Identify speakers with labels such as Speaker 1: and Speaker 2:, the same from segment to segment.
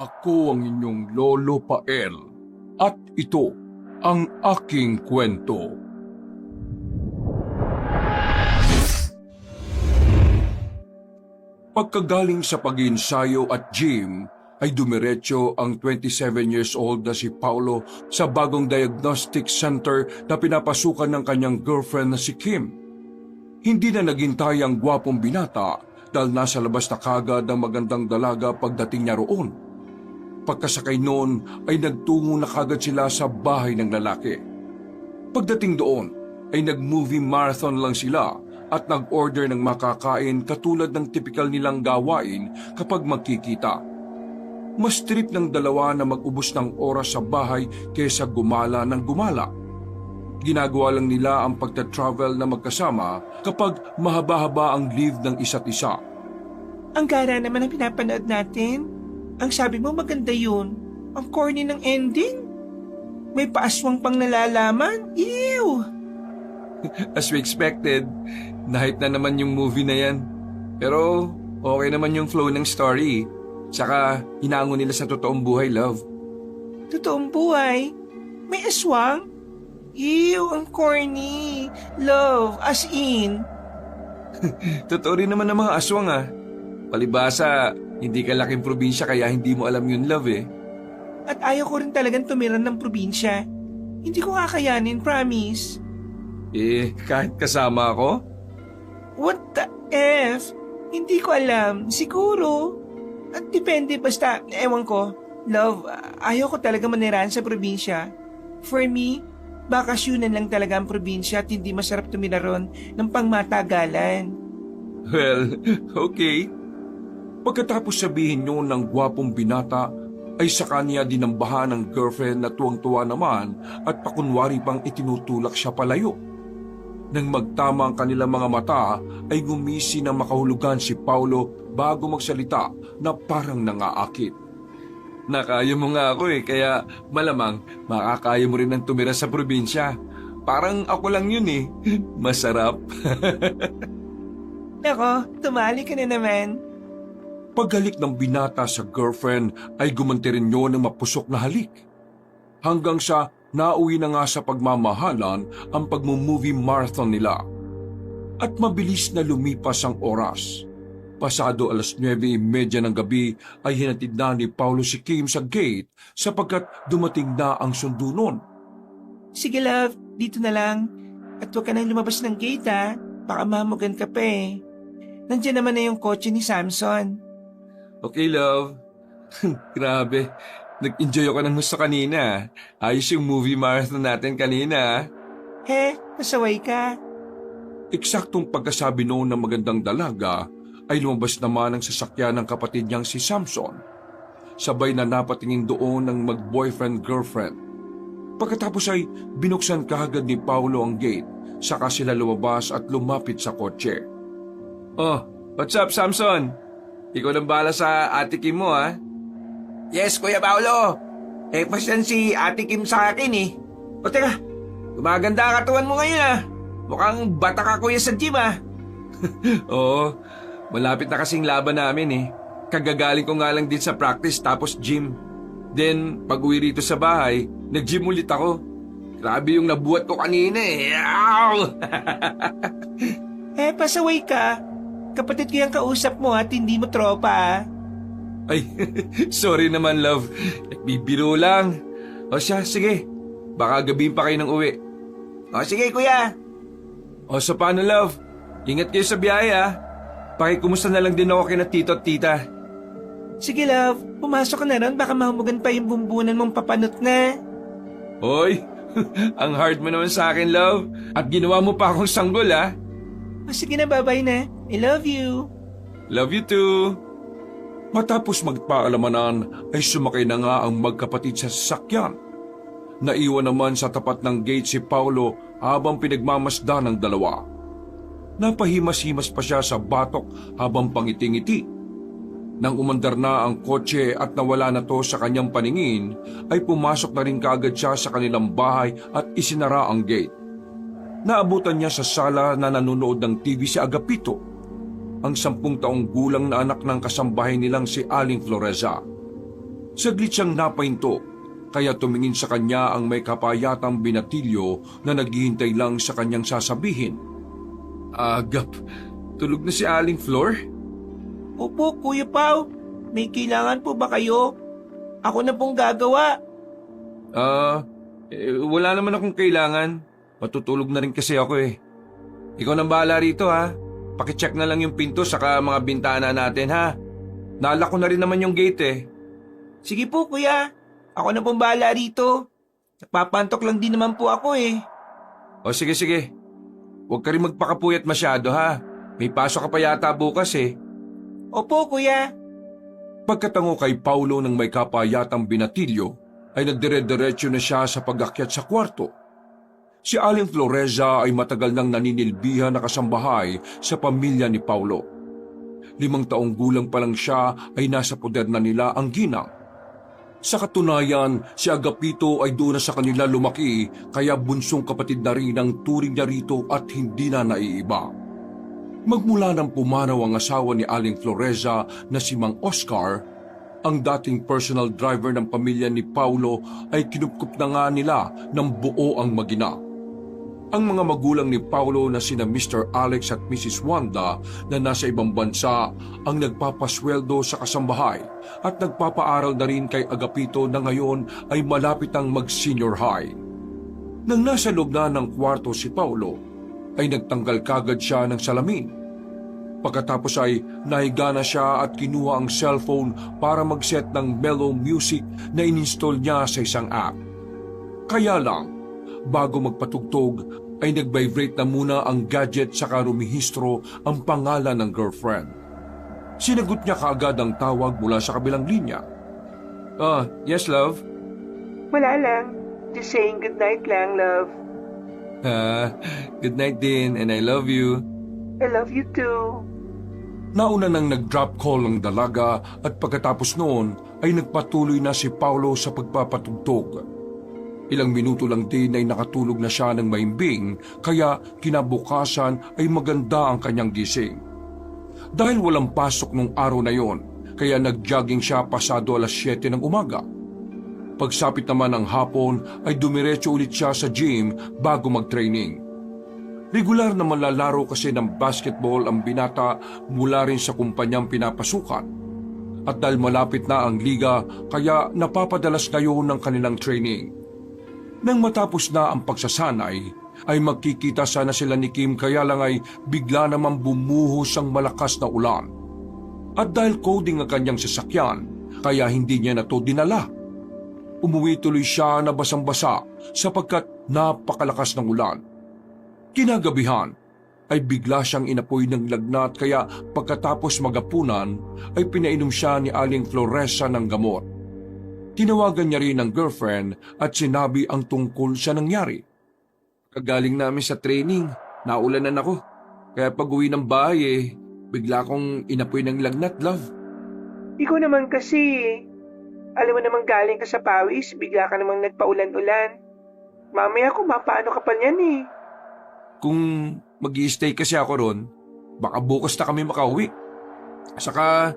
Speaker 1: Ako ang inyong Lolo Pael at ito ang aking kwento. Pagkagaling sa pag-iinsayo at gym, ay dumiretso ang 27 years old na si Paulo sa bagong diagnostic center na pinapasukan ng kanyang girlfriend na si Kim. Hindi na naghintay ang gwapong binata dahil nasa labas na kagad ang magandang dalaga pagdating niya roon. Pagkasakay noon ay nagtungo na kagad sila sa bahay ng lalaki. Pagdating doon ay nag-movie marathon lang sila at nag-order ng makakain katulad ng tipikal nilang gawain kapag magkikita. Mas trip ng dalawa na mag-ubos ng oras sa bahay kaysa gumala ng gumala. Ginagawa lang nila ang pagta-travel na magkasama kapag mahaba-haba ang leave ng isa't isa.
Speaker 2: Ang gara naman ang pinapanood natin. Ang sabi mo maganda yun. Ang corny ng ending. May paaswang pang nalalaman. Ew!
Speaker 3: As we expected, na-hype na naman yung movie na yan. Pero okay naman yung flow ng story. Tsaka hinango nila sa totoong buhay, love.
Speaker 2: Totoong buhay. May aswang? Ew, ang corny. Love, as in.
Speaker 3: Totoo rin naman ang mga aswang ah. Palibasa, hindi ka laking probinsya kaya hindi mo alam yun, love eh.
Speaker 2: At ayaw ko rin talagang tumiran ng probinsya. Hindi ko kakayanin, promise.
Speaker 3: Kahit kasama ako?
Speaker 2: What the F? Hindi ko alam. Siguro. At depende basta, ewan ko. Love, ayaw ko talaga manirahan sa probinsya. For me, bakasyonan lang talaga ang probinsya at hindi masarap tumira ron ng pangmatagalan.
Speaker 3: Well, okay.
Speaker 1: Pagkatapos sabihin yun ng gwapong binata, ay sa kanya dinambahan ng girlfriend na tuwang-tuwa naman at pakunwari pang itinutulak siya palayo. Nang magtama ang kanilang mga mata, ay gumisi na makahulugan si Paulo bago magsalita na parang nangaakit.
Speaker 3: Nakaya mo nga ako eh, kaya malamang makakaya mo rin ang tumira sa probinsya. Parang ako lang yun eh. Masarap.
Speaker 2: Nako, tumali ka na naman.
Speaker 1: Paghalik ng binata sa girlfriend ay gumanti rin yun ng mapusok na halik. Hanggang sa nauwi na nga sa pagmamahalan ang pagmumovie marathon nila. At mabilis na lumipas ang oras. Pasado 9:30 ng gabi ay hinatid na ni Paulo si Kim sa gate sapagkat dumating na ang sundo nun.
Speaker 2: Sige love, dito na lang. At huwag ka nang lumabas ng gate ha. Baka mamugan ka pa eh. Nandiyan naman na yung kotse ni Samson.
Speaker 3: Okay, love. Grabe. Nag-enjoy ako ng gusto kanina. Ayos yung movie marathon natin kanina.
Speaker 2: Nasaway ka.
Speaker 1: Eksaktong pagkasabi noon ng magandang dalaga ay lumabas naman ang sasakyan ng kapatid niyang si Samson. Sabay na napatingin doon ng mag-boyfriend-girlfriend. Pagkatapos ay binuksan kaagad ni Paulo ang gate, saka sila lumabas at lumapit sa kotse.
Speaker 3: Oh, what's up, Samson? Ikaw nang bahala sa ate Kim mo, ha?
Speaker 2: Yes, Kuya Paolo. Pasyan si Ate Kim sa akin eh. O teka, gumaganda ang katawan mo ngayon ah. Mukhang bata ka kuya sa gym ah.
Speaker 3: Oo, malapit na kasing laban namin eh. Kagagaling ko nga lang din sa practice tapos gym. Then, pag uwi rito sa bahay, nag-gym ulit ako. Grabe yung nabuhat ko kanina eh.
Speaker 2: Pasaway ka. Kapatid ko yung kausap mo at hindi mo tropa ah.
Speaker 3: Ay, sorry naman love. Nagbibiro lang. O siya, sige. Baka gabihin pa kayo ng uwi.
Speaker 2: O sige kuya.
Speaker 3: O sa paano love? Ingat kayo sa biyahe ha. Pakikumusta na lang din ako kina tito at tita.
Speaker 2: Sige love, pumasok ka na ron baka mahumugan pa yung bumbunan mong papanot na.
Speaker 3: Hoy, ang hard mo naman sa akin love. At ginawa mo pa akong sanggol ha.
Speaker 2: O sige na, bye-bye na. I love you.
Speaker 3: Love you too.
Speaker 1: Matapos magpaalamanan ay sumakay na nga ang magkapatid sa sasakyan. Naiwan naman sa tapat ng gate si Paulo habang pinagmamasdan ng dalawa. Napahimas-himas pa siya sa batok habang pangiti-ngiti. Nang umandar na ang kotse at nawala na to sa kanyang paningin, ay pumasok na rin kaagad siya sa kanilang bahay at isinara ang gate. Naabutan niya sa sala na nanonood ng TV si Agapito, ang 10 taong gulang na anak ng kasambahay nilang si Aling Floreza. Saglit siyang napahinto, kaya tumingin sa kanya ang may kapayatang binatilyo na naghihintay lang sa kanyang sasabihin.
Speaker 3: Agap, tulog na si Aling Flor?
Speaker 2: Opo, Kuya Pao. May kailangan po ba kayo? Ako na pong gagawa.
Speaker 3: Wala naman akong kailangan. Matutulog na rin kasi ako eh. Ikaw nang bahala rito ha. Pakicheck na lang yung pinto saka mga bintana natin ha. Nalak ko na rin naman yung gate eh.
Speaker 2: Sige po, Kuya. Ako na pong bahala rito. Nagpapantok lang din naman po ako eh.
Speaker 3: O sige. Huwag ka rin magpakapuyat masyado ha. May pasok ka pa yata bukas eh.
Speaker 2: Opo, Kuya.
Speaker 1: Pagkatango kay Paulo ng may kapayatang binatilyo, ay nagdire-diretso na siya sa pag-akyat sa kwarto. Si Aling Floreza ay matagal nang naninilbihan na kasambahay sa pamilya ni Paulo. 5 taong gulang pa lang siya ay nasa poder na nila ang ginang. Sa katunayan, si Agapito ay doon na sa kanila lumaki, kaya bunsong kapatid na rin ang turing niya rito at hindi na naiiba. Magmula nang pumanaw ang asawa ni Aling Floreza na si Mang Oscar, ang dating personal driver ng pamilya ni Paulo ay kinupkup na nga nila ng buo ang magina. Ang mga magulang ni Paulo na sina Mr. Alex at Mrs. Wanda na nasa ibang bansa ang nagpapasweldo sa kasambahay at nagpapaaral na rin kay Agapito na ngayon ay malapit ang mag-senior high. Nang nasa loob na ng kwarto si Paulo, ay nagtanggal kagad siya ng salamin. Pagkatapos ay nahiga na siya at kinuha ang cellphone para mag-set ng mellow music na ininstall niya sa isang app. Kaya lang, bago magpatugtog ay nag-vibrate na muna ang gadget saka rumihistro ang pangalan ng girlfriend. Sinagot niya kaagad ang tawag mula sa kabilang linya.
Speaker 3: Yes love?
Speaker 2: Wala lang. Just saying goodnight lang, love.
Speaker 3: Good night din and I love you.
Speaker 2: I love you too.
Speaker 1: Nauna nang nag-drop call ang dalaga at pagkatapos noon ay nagpatuloy na si Paulo sa pagpapatugtog. Ilang minuto lang din ay nakatulog na siya ng maimbing kaya kinabukasan ay maganda ang kanyang gising. Dahil walang pasok nung araw na yon, kaya nag-jogging siya pasado 7:00 ng umaga. Pagsapit naman ng hapon ay dumiretso ulit siya sa gym bago mag-training. Regular na malalaro kasi ng basketball ang binata mula rin sa kumpanyang pinapasukan. At dahil malapit na ang liga, kaya napapadalas ngayon ng kanilang training. Nang matapos na ang pagsasanay, ay magkikita sana sila ni Kim kaya lang ay bigla naman bumuhos ang malakas na ulan. At dahil coding ang kanyang sasakyan, kaya hindi niya na to dinala. Umuwi tuloy siya na basang-basa sapagkat napakalakas ng ulan. Kinagabihan ay bigla siyang inapoy ng lagnat kaya pagkatapos magapunan ay pinainom siya ni Aling Floreza ng gamot. Tinawagan niya rin ang girlfriend at sinabi ang tungkol sa nangyari.
Speaker 3: Kagaling namin sa training, naulanan ako. Kaya pag uwi ng bahay bigla akong inapoy ng lagnat, love.
Speaker 2: Ikaw naman kasi. Alam mo namang galing ka sa pawis, bigla ka namang nagpaulan-ulan. Mamaya kung mapaano ka pa niyan eh.
Speaker 3: Kung mag-i-stay kasi ako ron, baka bukas na kami makauwi. Saka,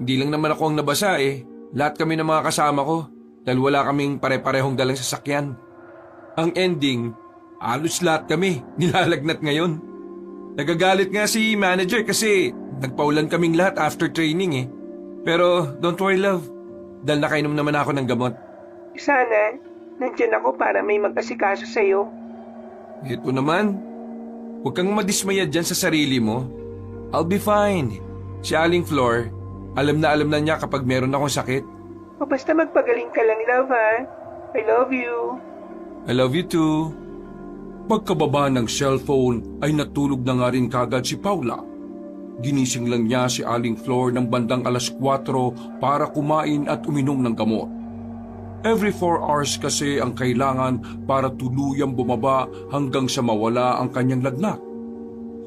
Speaker 3: hindi lang naman ako ang nabasa eh. Lahat kami ng mga kasama ko dahil wala kaming pare-parehong dalang sasakyan. Ang ending, halos lahat kami nilalagnat ngayon. Nagagalit nga si manager kasi nagpaulan kaming lahat after training eh. Pero don't worry love, dahil nakainom naman ako ng gamot.
Speaker 2: Sana, nandyan ako para may mag-asikaso sa'yo.
Speaker 3: Ito naman, huwag kang madismaya dyan sa sarili mo. I'll be fine. Si Aling Flor, alam na niya kapag meron akong sakit.
Speaker 2: O basta magpagaling ka lang, love ha. I love you.
Speaker 3: I love you too.
Speaker 1: Pagkababa ng cellphone ay natulog na nga rin kagad si Paula. Ginising lang niya si Aling Flor ng bandang 4:00 para kumain at uminom ng gamot. Every 4 hours kasi ang kailangan para tuluyang bumaba hanggang sa mawala ang kanyang lagnat.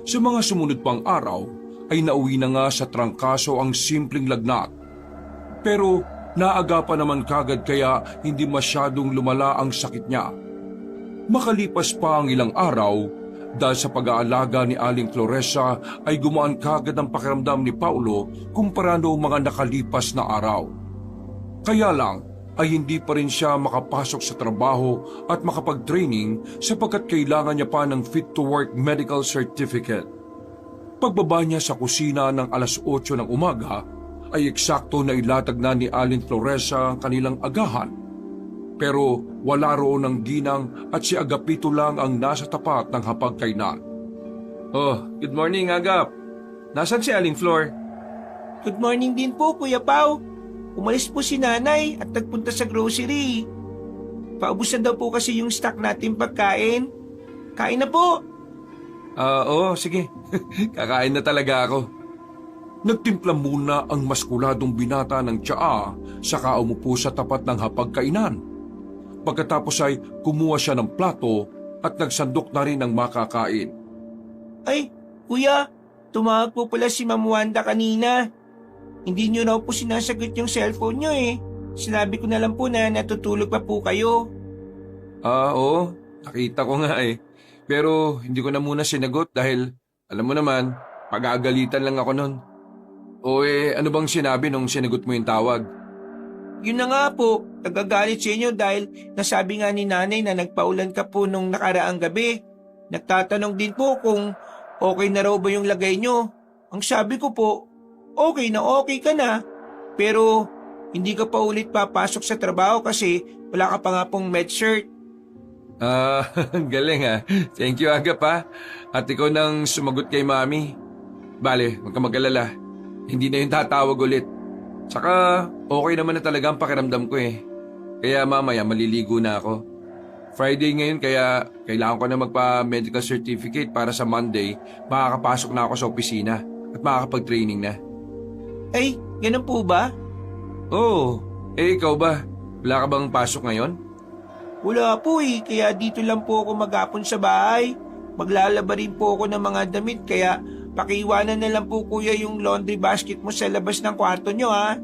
Speaker 1: Sa mga sumunod pang araw ay nauwi na nga sa trangkaso ang simpleng lagnat. Pero naagapan naman kagad kaya hindi masyadong lumala ang sakit niya. Makalipas pa ang ilang araw, dahil sa pag-aalaga ni Aling Floreza ay gumaan kagad ang pakiramdam ni Paulo kumpara noong mga nakalipas na araw. Kaya lang ay hindi pa rin siya makapasok sa trabaho at makapag-training sapagkat kailangan niya pa ng fit-to-work medical certificate. Pagbaba niya sa kusina ng alas 8 ng umaga, ay eksakto na ilatag na ni Alin Floresa ang kanilang agahan. Pero wala roon ng ginang at si Agapito lang ang nasa tapat ng hapagkainan.
Speaker 3: Oh, good morning, Agap. Nasaan si Aling Flor?
Speaker 2: Good morning din po, Kuya Pao. Umalis po si nanay at nagpunta sa grocery. Paubusan daw po kasi yung stock natin pagkain. Kain na po.
Speaker 3: Oo, sige. Kakain na talaga ako.
Speaker 1: Nagtimpla muna ang maskuladong binata ng tsaa saka umupo sa tapat ng hapagkainan. Pagkatapos ay kumuha siya ng plato at nagsandok na rin ng makakain.
Speaker 2: Ay, Kuya, tumawag po pala si Ma'am Wanda kanina. Hindi niyo raw po sinasagot yung cellphone niyo eh. Sinabi ko na lang po na natutulog pa po kayo.
Speaker 3: Oo. Nakita ko nga eh. Pero hindi ko na muna sinagot dahil, alam mo naman, pag-aagalitan lang ako nun. O ano bang sinabi nung sinagot mo yung tawag?
Speaker 2: Yun na nga po, nagagalit sa inyo dahil nasabi nga ni nanay na nagpaulan ka po nung nakaraang gabi. Nagtatanong din po kung okay na raw ba yung lagay nyo. Ang sabi ko po, okay ka na. Pero hindi ka pa ulit papasok sa trabaho kasi wala ka pa nga pong med shirt.
Speaker 3: Galing ha. Thank you, Agap ha. At ikaw nang sumagot kay Mami. Bale, huwag ka mag-alala. Hindi na yung tatawag ulit. Tsaka, okay naman na talaga ang pakiramdam ko eh. Kaya mamaya maliligo na ako. Friday ngayon kaya kailangan ko na magpa-medical certificate para sa Monday makakapasok na ako sa opisina at makakapag-training na.
Speaker 2: Ay, ganun po ba?
Speaker 3: Oo. Ikaw ba? Wala ka bang pasok ngayon?
Speaker 2: Wala po eh, kaya dito lang po ako maghapon sa bahay. Maglalaba rin po ako ng mga damit kaya pakiiwanan na lang po kuya yung laundry basket mo sa labas ng kwarto nyo ha.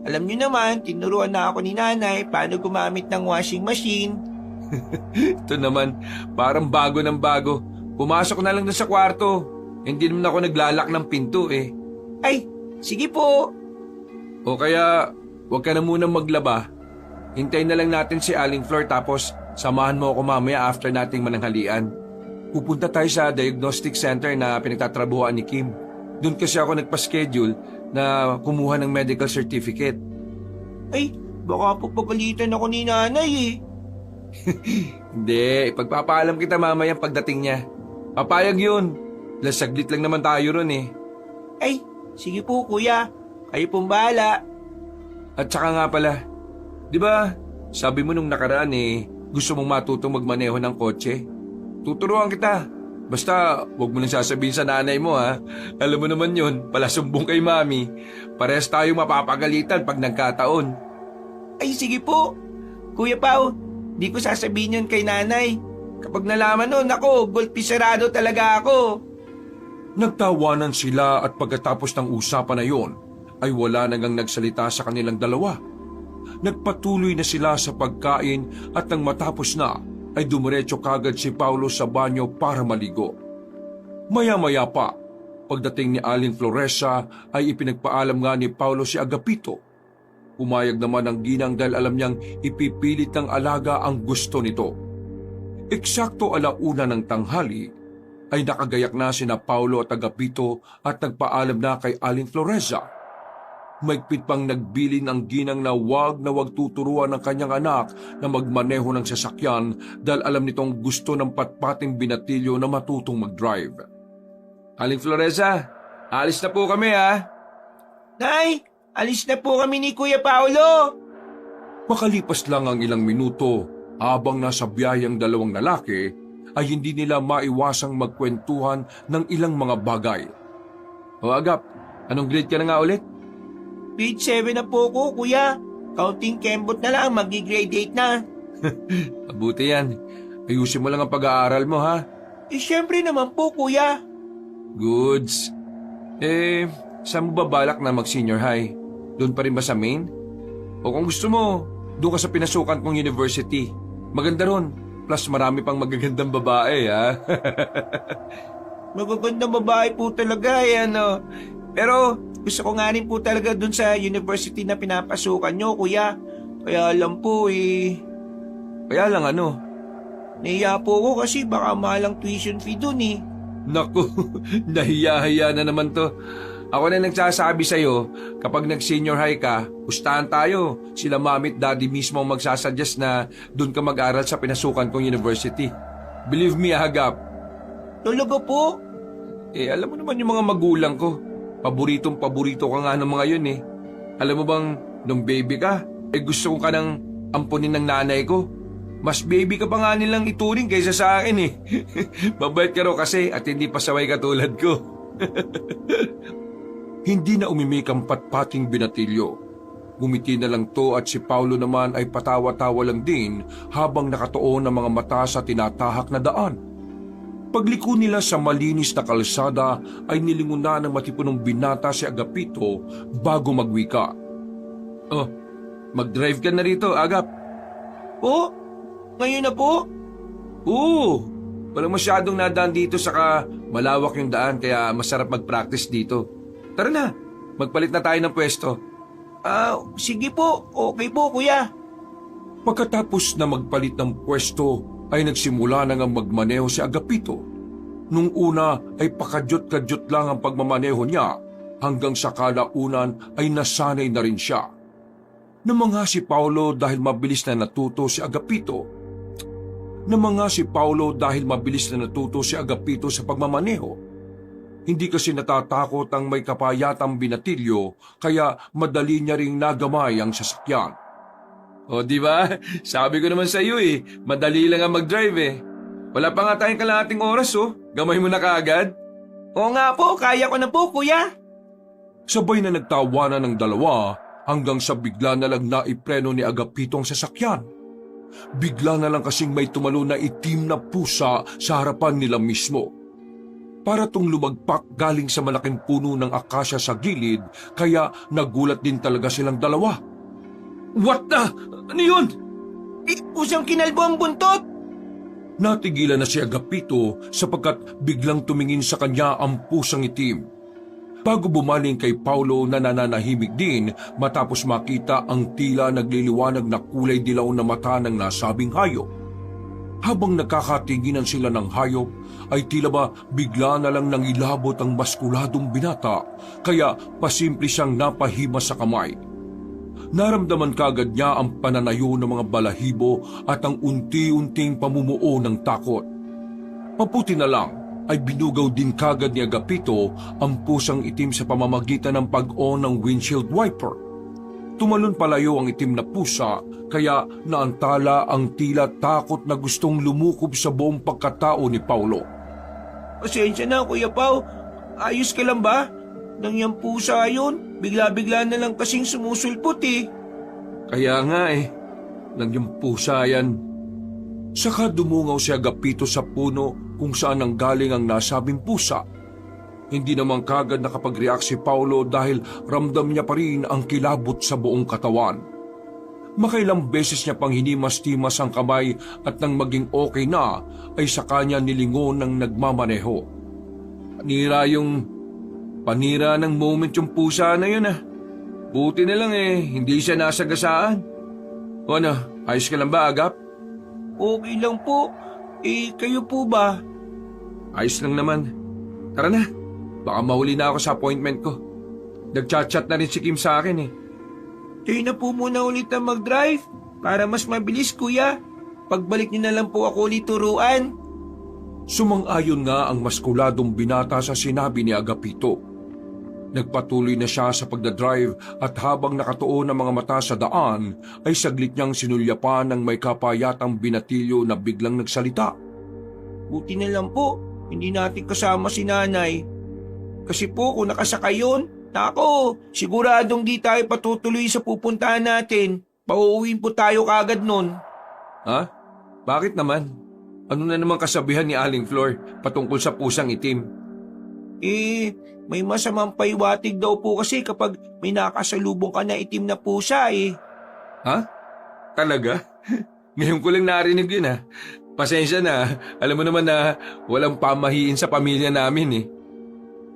Speaker 2: Alam nyo naman, tinuruan na ako ni nanay paano gumamit ng washing machine.
Speaker 3: Ito naman, parang bago ng bago. Pumasok na lang na sa kwarto. Hindi naman ako naglalak ng pinto eh.
Speaker 2: Ay, sige po.
Speaker 3: O kaya, huwag ka na munang maglaba. Hintayin na lang natin si Aling Flor tapos samahan mo ako mamaya after nating mananghalian. Pupunta tayo sa diagnostic center na pinagtatrabuhan ni Kim. Doon kasi ako nagpa-schedule na kumuha ng medical certificate.
Speaker 2: Ay, baka po pagalitan ako ni nanay eh.
Speaker 3: Hindi, ipagpapaalam kita mamaya pagdating niya. Papayag yun. Saglit lang naman tayo ron eh.
Speaker 2: Ay, sige po kuya. Kayo pong bahala.
Speaker 3: At saka nga pala, di ba sabi mo nung nakaraan eh, gusto mong matutong magmaneho ng kotse? Tuturuan kita. Basta, huwag mo nang sasabihin sa nanay mo ha. Alam mo naman yun, palasumbong kay Mami. Parehas tayo mapapagalitan pag nagkataon.
Speaker 2: Ay, sige po. Kuya Pao, di ko sasabihin yun kay nanay. Kapag nalaman nun, ako, golpisarado talaga ako.
Speaker 1: Nagtawanan sila at pagkatapos ng usapan na yon, ay wala nagang nagsalita sa kanilang dalawa. Nagpatuloy na sila sa pagkain at nang matapos na, ay dumiretso kagad si Paulo sa banyo para maligo. Maya-maya pa, pagdating ni Alin Floresa ay ipinagpaalam nga ni Paulo si Agapito. Pumayag naman ang ginang dahil alam niyang ipipilit ng alaga ang gusto nito. Eksakto alauna ng tanghali ay nakagayak na sina Paulo at Agapito at nagpaalam na kay Alin Floresa. Maigpit pang nagbilin ang ginang na wag tuturuan ng kanyang anak na magmaneho ng sasakyan dahil alam nitong gusto ng patpating binatilyo na matutong mag-drive.
Speaker 3: Aling Floresa, alis na po kami ha.
Speaker 2: Nay, alis na po kami ni Kuya Paulo.
Speaker 1: Makalipas lang ang ilang minuto, habang nasa biyayang dalawang lalaki, ay hindi nila maiwasang magkwentuhan ng ilang mga bagay.
Speaker 3: O Agap, anong grade ka na nga ulit?
Speaker 2: Grade 7 na po ko, kuya. Counting kembot na lang, magi-grade 8 na.
Speaker 3: Mabuti yan. Ayusin mo lang ang pag-aaral mo ha.
Speaker 2: Eh, syempre naman po, kuya.
Speaker 3: Goods. Saan mo ba balak na mag-senior high? Doon pa rin ba sa Maine? O kung gusto mo, doon ka sa pinasukan kong university. Maganda ron. Plus marami pang magagandang babae ha.
Speaker 2: Magagandang babae po talaga, ano. Pero Gusto ko nga rin po talaga dun sa university na pinapasukan nyo, kuya. Kaya lang po
Speaker 3: Kaya lang ano?
Speaker 2: nahiya po ako kasi baka mahal ang tuition fee dun eh.
Speaker 3: Naku, nahiya-hiya na naman to. Ako na nagsasabi sa'yo, kapag nag-senior high ka, pustahan tayo. Sila mami at daddy mismo ang magsasuggest na doon ka mag-aral sa pinasukan kong university. Believe me, Agap.
Speaker 2: Talaga po?
Speaker 3: Alam mo naman yung mga magulang ko. Paboritong-paborito ka nga ng mga yun eh. Alam mo bang, nung baby ka, gusto ko ka ng ampunin ng nanay ko. Mas baby ka pa nga nilang ituring kaysa sa akin eh. Mabait ka raw kasi at hindi pasaway katulad ko.
Speaker 1: Hindi na umimik ang patpating binatilyo. Ngumiti na lang to at si Paulo naman ay patawa-tawa lang din habang nakatuon ang mga mata sa tinatahak na daan. Pagliko nila sa malinis na kalsada ay nilingunan ng matipunong binata si Agapito bago magwika.
Speaker 3: Oh, mag-drive ka na rito, Agap.
Speaker 2: Po? Ngayon na po?
Speaker 3: Oo, walang masyadong nadaan dito saka malawak yung daan kaya masarap mag-practice dito. Tara na, magpalit na tayo ng pwesto.
Speaker 2: Sige po. Okay po, kuya.
Speaker 1: Pagkatapos na magpalit ng pwesto ay nagsimula na nga magmaneho si Agapito. Nung una ay pakadyot-kadyot lang ang pagmamaneho niya hanggang sa kalaunan ay nasanay na rin siya. Namanga si Paulo dahil mabilis na natuto si Agapito. Sa pagmamaneho. Hindi kasi natatakot ang may kapayatang binatilyo kaya madali niya ring nagamay ang sasakyan.
Speaker 3: O di ba? Sabi ko naman sa iyo madali lang ang mag-drive eh. Wala pa nga tayong kalahating oras Gamay mo na kaagad.
Speaker 2: Oo nga po, kaya ko na po, kuya.
Speaker 1: Sabay na nagtawanan ng dalawa hanggang sa bigla na lang naipreno ni Agapito ang sasakyan. Bigla na lang kasing may tumalo na itim na pusa sa harapan nila mismo. Para tong lumagpak galing sa malaking puno ng akasya sa gilid kaya nagulat din talaga silang dalawa.
Speaker 3: What the? Ano yun?
Speaker 2: Pusang kinalbo ang buntot.
Speaker 1: Natigilan na si Agapito sapagkat biglang tumingin sa kanya ang pusang itim. Bago bumaling kay Paulo na nananahimik din matapos makita ang tila nagliliwanag na kulay dilaw na mata ng nasabing hayop. Habang nakakatinginan sila ng hayop, ay tila ba bigla na lang nangilabot ang maskuladong binata, kaya pasimple siyang napahima sa kamay. Naramdaman kagad niya ang pananayo ng mga balahibo at ang unti-unting pamumuo ng takot. Mabuti na lang ay binugaw din kagad ni Agapito ang pusang itim sa pamamagitan ng pag-on ng windshield wiper. Tumalon palayo ang itim na pusa kaya naantala ang tila takot na gustong lumukob sa buong pagkatao ni Paulo.
Speaker 2: Pasensya na, Kuya Pao. Ayos ka lang ba? Nang yung pusa yun, bigla-bigla na lang kasing sumusulpot eh.
Speaker 3: Kaya nga nang yung pusa yan.
Speaker 1: Saka dumungaw si Agapito sa puno kung saan nanggaling ang nasabing pusa. Hindi naman kagad nakapag-react si Paulo dahil ramdam niya pa rin ang kilabot sa buong katawan. Makailang beses niya pang hinimas-timas ang kamay at nang maging okay na ay sa kanya nilingon ng nagmamaneho.
Speaker 3: Panira ng moment yung pusa na yun Buti na lang hindi siya nasagasaan. O ano, ayos ka lang ba, Agap?
Speaker 2: Okay lang po. Kayo po ba?
Speaker 3: Ayos lang naman. Tara na, baka mahuli na ako sa appointment ko. Nagchat-chat na rin si Kim sa akin
Speaker 2: Kayo na po muna ulit na mag-drive para mas mabilis, kuya. Pagbalik niyo na lang po ako ulit turuan.
Speaker 1: Sumang-ayon nga ang maskuladong binata sa sinabi ni Agapito. Nagpatuloy na siya sa pagdadrive at habang nakatuon ang mga mata sa daan ay saglit niyang sinulyapan ng may kapayatang binatilyo na biglang nagsalita.
Speaker 2: Buti na lang po, hindi natin kasama si nanay. Kasi po kung nakasakay yun, nako, siguradong di tayo patutuloy sa pupuntahan natin. Pauuwiin po tayo kagad nun.
Speaker 3: Ha? Bakit naman? Ano na naman kasabihan ni Aling Flor patungkol sa pusang itim?
Speaker 2: May masamang paiwatig daw po kasi kapag may nakasalubong ka na itim na pusa
Speaker 3: Ha? Talaga? Ngayon ko lang narinig yun Pasensya na, alam mo naman na walang pamahiin sa pamilya namin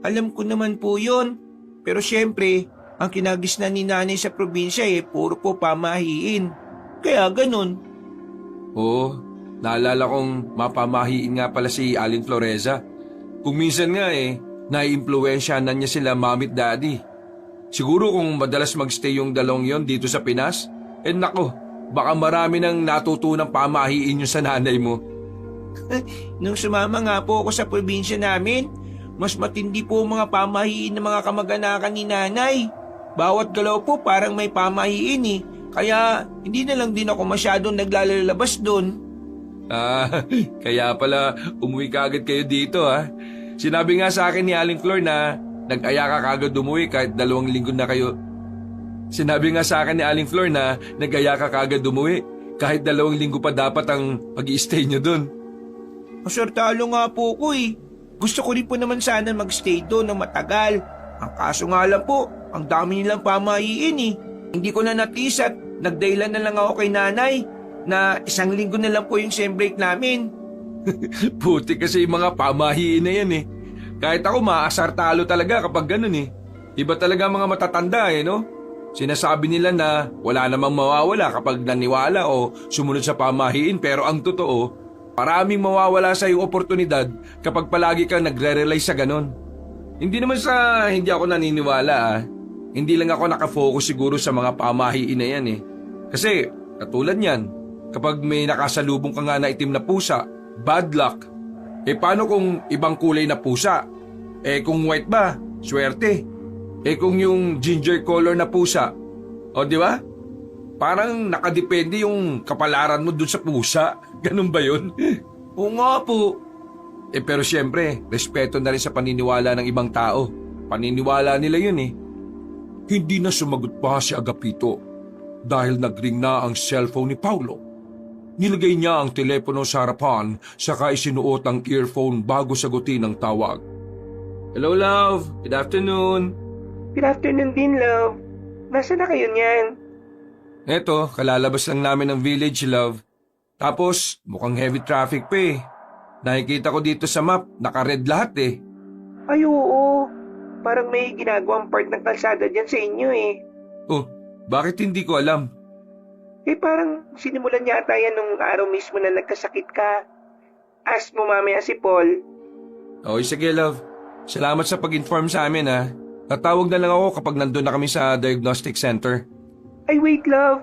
Speaker 2: Alam ko naman po yun. Pero syempre, ang kinagisnan ni nanay sa probinsya puro po pamahiin. Kaya ganun.
Speaker 3: Oo, naalala kong mapamahiin nga pala si Aling Floreza. Kung minsan nga naiimpluwensyahan niya sila mommy at daddy. Siguro kung madalas magstay yung dalawang yon dito sa Pinas, nako, baka marami nang natutunang pamahiin yung sa nanay mo.
Speaker 2: Nung sumama nga po ako sa probinsya namin, mas matindi po ang mga pamahiin ng mga kamag-anakan ni nanay. Bawat galaw po parang may pamahiin. Kaya hindi na lang din ako masyadong naglalabas doon.
Speaker 3: Kaya pala umuwi ka agad kayo dito ha. Sinabi nga sa akin ni Aling Flor na nag-aya ka kagad umuwi kahit 2 linggo na kayo. Sinabi nga sa akin ni Aling Flor na nag-aya ka kagad umuwi kahit 2 linggo pa dapat ang pag-i-stay nyo doon.
Speaker 2: Masortalo nga po ko. Gusto ko rin po naman sana mag-stay doon ng matagal. Ang kaso nga lang po, ang dami nilang pamahiin. Hindi ko na natis at nagdahilan na lang ako kay nanay na 1 linggo na lang po yung sem break namin.
Speaker 3: Puti kasi yung mga pamahiin na yan Kahit ako maasar talo talaga kapag ganun Iba talaga mga matatanda no? Sinasabi nila na wala namang mawawala kapag naniwala o sumunod sa pamahiin, pero ang totoo, maraming mawawala sa iyong oportunidad kapag palagi kang nagre-rely sa ganun. Hindi naman sa hindi ako naniniwala Hindi lang ako nakafocus siguro sa mga pamahiin na yan Kasi katulad yan, kapag may nakasalubong ka nga na itim na pusa, bad luck. Paano kung ibang kulay na pusa? Kung white ba, swerte. Kung yung ginger color na pusa, o di ba? Parang nakadepende yung kapalaran mo dun sa pusa. Ganun ba yun?
Speaker 2: Oo nga po.
Speaker 3: Pero siyempre, respeto na rin sa paniniwala ng ibang tao. Paniniwala nila yun
Speaker 1: Hindi na sumagot pa si Agapito dahil nagring na ang cellphone ni Paulo. Nilagay niya ang telepono sa harapan saka isinuot ang earphone bago sagutin ang tawag.
Speaker 3: Hello, love. Good afternoon.
Speaker 2: Good afternoon din, love. Nasaan na kayo niyan?
Speaker 3: Eto, kalalabas lang namin ng village, love. Tapos, mukhang heavy traffic pa Nakikita ko dito sa map, naka-red lahat
Speaker 2: Ay oo, parang may ginagawang part ng kalsada dyan sa inyo
Speaker 3: Oh, bakit hindi ko alam?
Speaker 2: Parang sinimulan yata yan nung araw mismo na nagkasakit ka. Ask mo mamaya si Paul.
Speaker 3: Okay, sige love. Salamat sa pag-inform sa amin Tatawag na lang ako kapag nandun na kami sa diagnostic center.
Speaker 2: Ay wait love,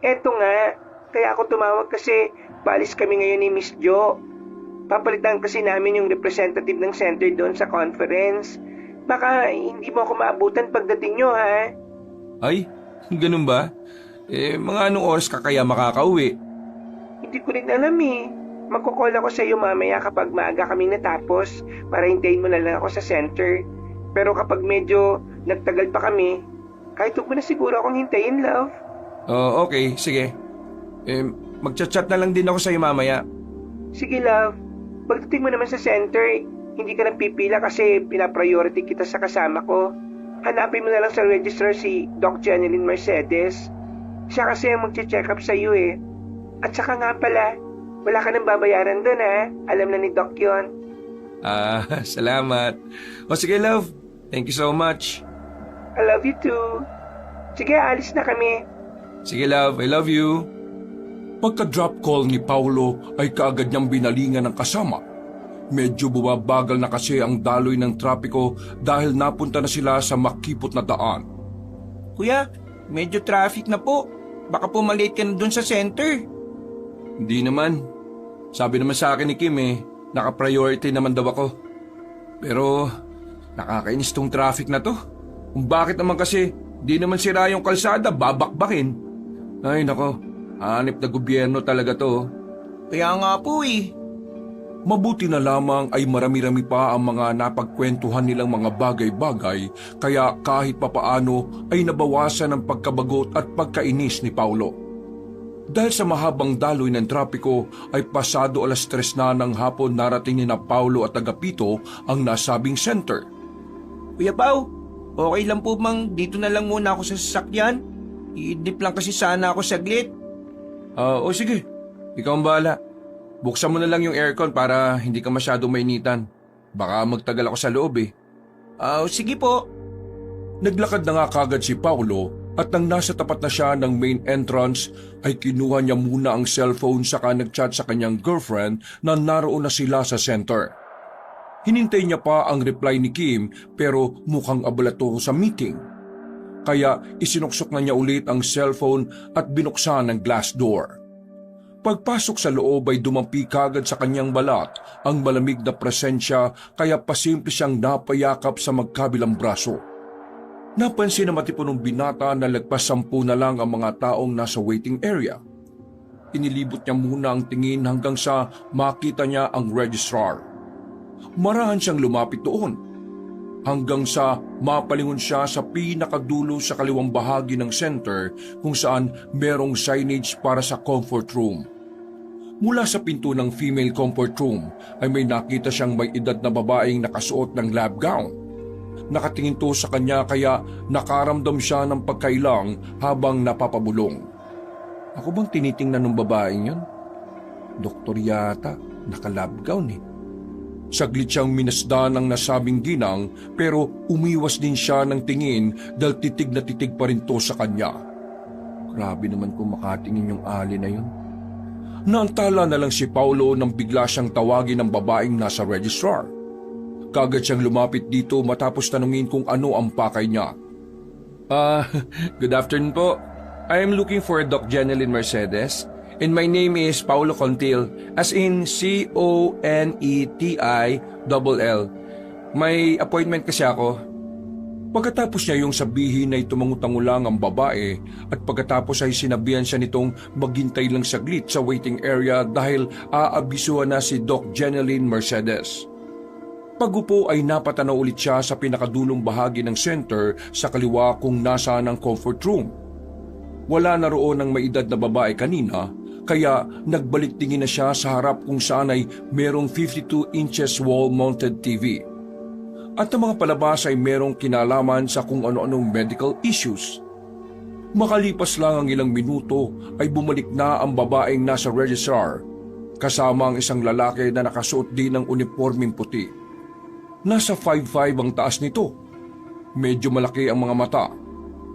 Speaker 2: eto nga. Kaya ako tumawag kasi balis kami ngayon ni Miss Jo. Papalitan kasi namin yung representative ng center doon sa conference. Baka hindi mo ako maabutan pagdating nyo
Speaker 3: Ay, ganun ba? Mga anong oras ka kaya makakauwi?
Speaker 2: Hindi ko rin alam Magkukall ako sa iyo mamaya kapag maaga kaming natapos para hintayin mo na lang ako sa center. Pero kapag medyo nagtagal pa kami, kahit huwag mo na siguro akong hintayin, love.
Speaker 3: Oh, okay, sige. Magchat-chat na lang din ako sa iyo mamaya.
Speaker 2: Sige, love. Pagdating mo naman sa center, hindi ka nang pipila kasi pinapriority kita sa kasama ko. Hanapin mo na lang sa register si Doc Janeline Mercedes. Siya kasi ang mag-check up sa iyo At saka nga pala, wala ka nang babayaran doon Alam na ni Doc yun.
Speaker 3: Salamat. O sige love, thank you so much.
Speaker 2: I love you too. Sige, alis na kami.
Speaker 3: Sige love, I love you.
Speaker 1: Pagka-drop call ni Paulo ay kaagad niyang binalingan ng kasama. Medyo bumabagal na kasi ang daloy ng trapiko dahil napunta na sila sa makipot na daan.
Speaker 2: Kuya, medyo traffic na po. Baka po malate ka na dun sa center.
Speaker 3: Hindi naman. Sabi naman sa akin ni Kim naka-priority naman daw ako. Pero nakakainis tong traffic na to. Kung bakit naman kasi di naman sira yung kalsada, babakbakin. Ay nako, hanip na gobyerno talaga to.
Speaker 2: Kaya nga po
Speaker 1: Mabuti na lamang ay marami-rami pa ang mga napagkwentuhan nilang mga bagay-bagay kaya kahit papaano ay nabawasan ang pagkabagot at pagkainis ni Paulo. Dahil sa mahabang daloy ng trapiko ay pasado 3:00 na ng hapon narating ni na Paulo at Agapito ang nasabing center.
Speaker 2: Kuya Pao, okay lang po bang dito na lang muna ako sa sasakyan? Iidip lang kasi sana ako saglit.
Speaker 3: O sige, ikaw ang bahala. Buksan mo na lang yung aircon para hindi ka masyado mainitan. Baka magtagal ako sa loob
Speaker 2: sige po.
Speaker 1: Naglakad na nga kagad si Paulo at nang nasa tapat na siya ng main entrance ay kinuha niya muna ang cellphone saka nag-chat sa kanyang girlfriend na naroon na sila sa center. Hinintay niya pa ang reply ni Kim pero mukhang abala to sa meeting. Kaya isinuksok na niya ulit ang cellphone at binuksan ang glass door. Pagpasok sa loob ay dumampi kagad sa kanyang balat ang malamig na presensya kaya pasimple siyang napayakap sa magkabilang braso. Napansin na matipunong binata na lagpas 10 na lang ang mga taong nasa waiting area. Inilibot niya muna ang tingin hanggang sa makita niya ang registrar. Marahan siyang lumapit doon. Hanggang sa mapalingon siya sa pinakadulo sa kaliwang bahagi ng center kung saan merong signage para sa comfort room. Mula sa pinto ng female comfort room ay may nakita siyang may edad na babaeng nakasuot ng lab gown. Nakatingin to sa kanya kaya nakaramdam siya ng pagkailang habang napapabulong. Ako bang tinitingnan ng babaeng yun? Doktor yata, naka-lab gown eh. Saglit siyang minasdan ng nasabing ginang pero umiwas din siya ng tingin dahil titig na titig pa rin to sa kanya. Grabe naman kung makatingin yung ali na yun. Naantala na lang si Paulo nang bigla siyang tawagin ng babaeng nasa registrar. Kagad siyang lumapit dito matapos tanungin kung ano ang pakay niya.
Speaker 3: Good afternoon po. I am looking for Doc Jeneline Mercedes. And my name is Paulo Contil, as in Conetill. May appointment kasi ako.
Speaker 1: Pagkatapos niya yung sabihin ay tumangutango lang ang babae at pagkatapos ay sinabihan siya nitong maghintay lang saglit sa waiting area dahil aabisuhan na si Doc Jeneline Mercedes. Pagupo ay napatanaw ulit siya sa pinakadulong bahagi ng center sa kaliwa kung nasaan ang comfort room. Wala na roon ang maedad na babae kanina, kaya nagbalik tingin na siya sa harap kung saan ay merong 52 inches wall-mounted TV. At ang mga palabas ay merong kinalaman sa kung ano-anong medical issues. Makalipas lang ang ilang minuto ay bumalik na ang babaeng nasa registrar, kasama ang isang lalaki na nakasuot din ng uniformeng puti. Nasa 5'5" ang taas nito. Medyo malaki ang mga mata,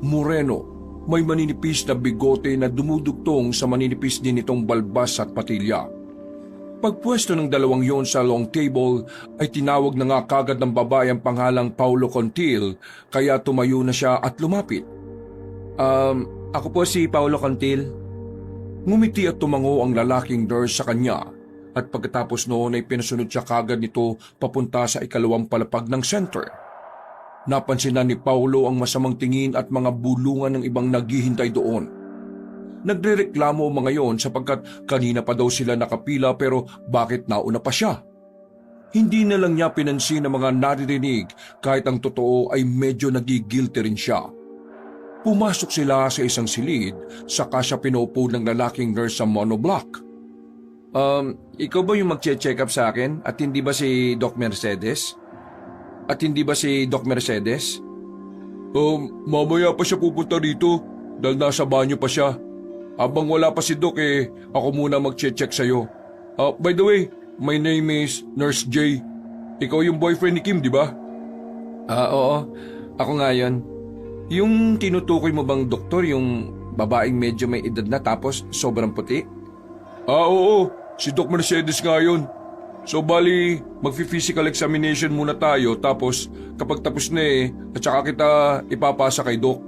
Speaker 1: moreno, may maninipis na bigote na dumudugtong sa maninipis din itong balbas at patilya. Pagpwesto ng dalawang yon sa long table ay tinawag na nga kagad ng babae ang pangalang Paulo Contil kaya tumayo na siya at lumapit.
Speaker 3: Ako po si Paulo Contil.
Speaker 1: Ngumiti at tumango ang lalaking nurse sa kanya at pagkatapos noon ay pinasunod siya kagad nito papunta sa ikalawang palapag ng center. Napansin na ni Paulo ang masamang tingin at mga bulungan ng ibang naghihintay doon. Nagrereklamo ang mga yon sapagkat kanina pa daw sila nakapila pero bakit nauna pa siya? Hindi na lang niya pinansin ang mga naririnig kahit ang totoo ay medyo nagigilty rin siya. Pumasok sila sa isang silid saka siya pinaupo ng lalaking nurse sa monoblock.
Speaker 3: Ikaw ba yung mag-check up sa akin at hindi ba si Doc Mercedes?
Speaker 1: Mamaya pa siya pupunta rito dahil nasa banyo pa siya. Habang wala pa si Doc ako muna mag-check sa'yo. By the way, my name is Nurse J. Ikaw yung boyfriend ni Kim, di ba?
Speaker 3: Oo. Ako nga yun. Yung tinutukoy mo bang doktor, yung babaeng medyo may edad na tapos sobrang puti?
Speaker 1: Oo. Si Doc Mercedes nga yun. So bali, magfi-physical examination muna tayo tapos kapag tapos na at saka kita ipapasa kay Doc.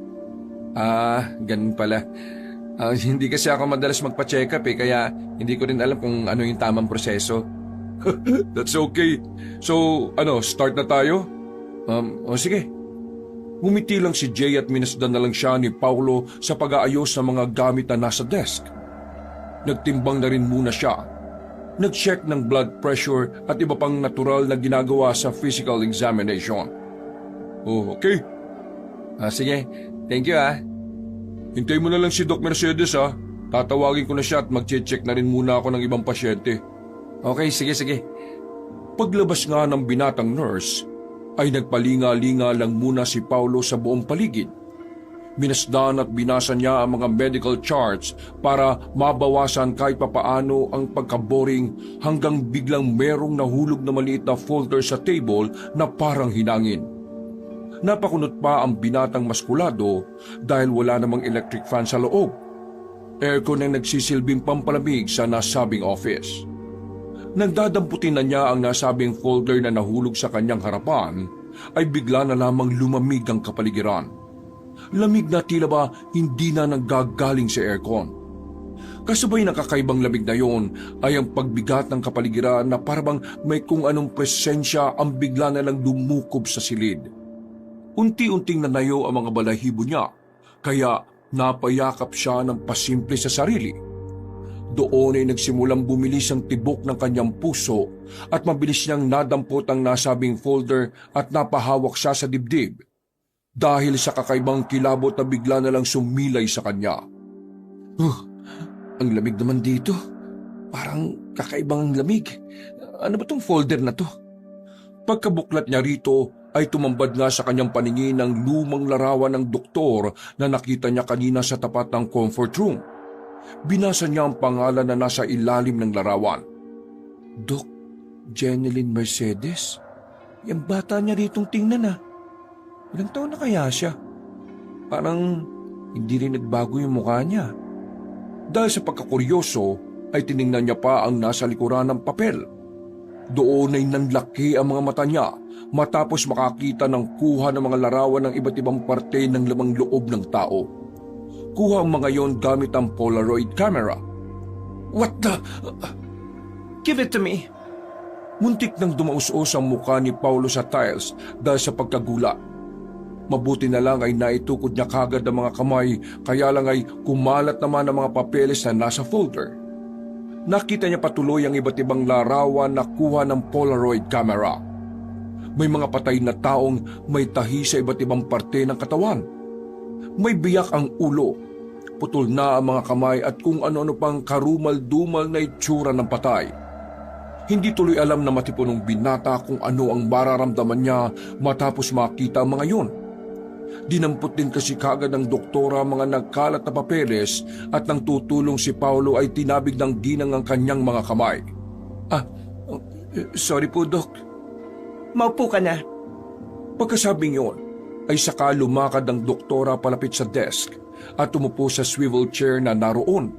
Speaker 3: Ganun pala. Hindi kasi ako madalas magpa-check up kaya hindi ko rin alam kung ano yung tamang proseso.
Speaker 1: That's okay. So, start na tayo?
Speaker 3: Sige.
Speaker 1: Ngumiti lang si Jay at minasdan na lang siya ni Paulo sa pag-aayos ng mga gamit na nasa desk. Nagtimbang na rin muna siya. Nag-check ng blood pressure at iba pang natural na ginagawa sa physical examination. Okay.
Speaker 3: Sige, thank you
Speaker 1: Hintay mo na lang si Doc Mercedes Tatawagin ko na siya at mag-check na rin muna ako ng ibang pasyente.
Speaker 3: Okay, sige.
Speaker 1: Paglabas nga ng binatang nurse, ay nagpalinga-linga lang muna si Paulo sa buong paligid. Minasdan at binasa niya ang mga medical charts para mabawasan kahit papaano ang pagkaboring hanggang biglang merong nahulog na maliit na folder sa table na parang hinangin. Napakunot pa ang binatang maskulado dahil wala namang electric fan sa loob. Aircon ang nagsisilbing pampalamig sa nasabing office. Nagdadamputin na niya ang nasabing folder na nahulog sa kanyang harapan ay bigla na lamang lumamig ang kapaligiran. Lamig na tila ba hindi na nanggagaling sa aircon. Kasabay ng kakaibang lamig na yon ay ang pagbigat ng kapaligiran na parang may kung anong presensya ang bigla na lang lumukob sa silid. Unti-unting nanayo ang mga balahibo niya, kaya napayakap siya ng pasimple sa sarili. Doon ay nagsimulang bumilis ang tibok ng kanyang puso at mabilis niyang nadampot ang nasabing folder at napahawak siya sa dibdib dahil sa kakaibang kilabot na bigla na lang sumilay sa kanya. Ang lamig naman dito. Parang kakaibang lamig. Ano ba tong folder na to? Pagkabuklat niya rito ay tumambad nga sa kanyang paningin ang lumang larawan ng doktor na nakita niya kanina sa tapat ng comfort room. Binasa niya ang pangalan na nasa ilalim ng larawan. Doc Jeneline Mercedes? Yung bata niya ritong tingnan ah. Ilang taon na kaya siya? Parang hindi rin nagbago yung mukha niya. Dahil sa pagkakuryoso ay tiningnan niya pa ang nasa likuran ng papel. Doon ay nanlaki ang mga mata niya matapos makakita ng kuha ng mga larawan ng iba't ibang parte ng lamang loob ng tao. Kuha ang mga yon gamit ang Polaroid camera. What the?
Speaker 2: Give it to me.
Speaker 1: Muntik nang dumaus-os ang mukha ni Paulo sa tiles dahil sa pagkagula. Mabuti na lang ay naitukod niya kagad ang mga kamay, kaya lang ay kumalat naman ang mga papeles na nasa folder. Nakita niya patuloy ang iba't ibang larawan na kuha ng Polaroid camera. May mga patay na taong may tahi sa iba't ibang parte ng katawan. May biyak ang ulo, putol na ang mga kamay at kung ano-ano pang karumal-dumal na itsura ng patay. Hindi tuloy alam na matipunong binata kung ano ang mararamdaman niya matapos makita ang mga yun. Dinampot din kasi kagad ng doktora mga nagkalat na papeles at nang tutulong si Paulo ay tinabig ng ginang ang kanyang mga kamay. Sorry po, Dok.
Speaker 2: Maupo ka na.
Speaker 1: Pagkasabing yon, ay saka lumakad ang doktora palapit sa desk at umupo sa swivel chair na naroon.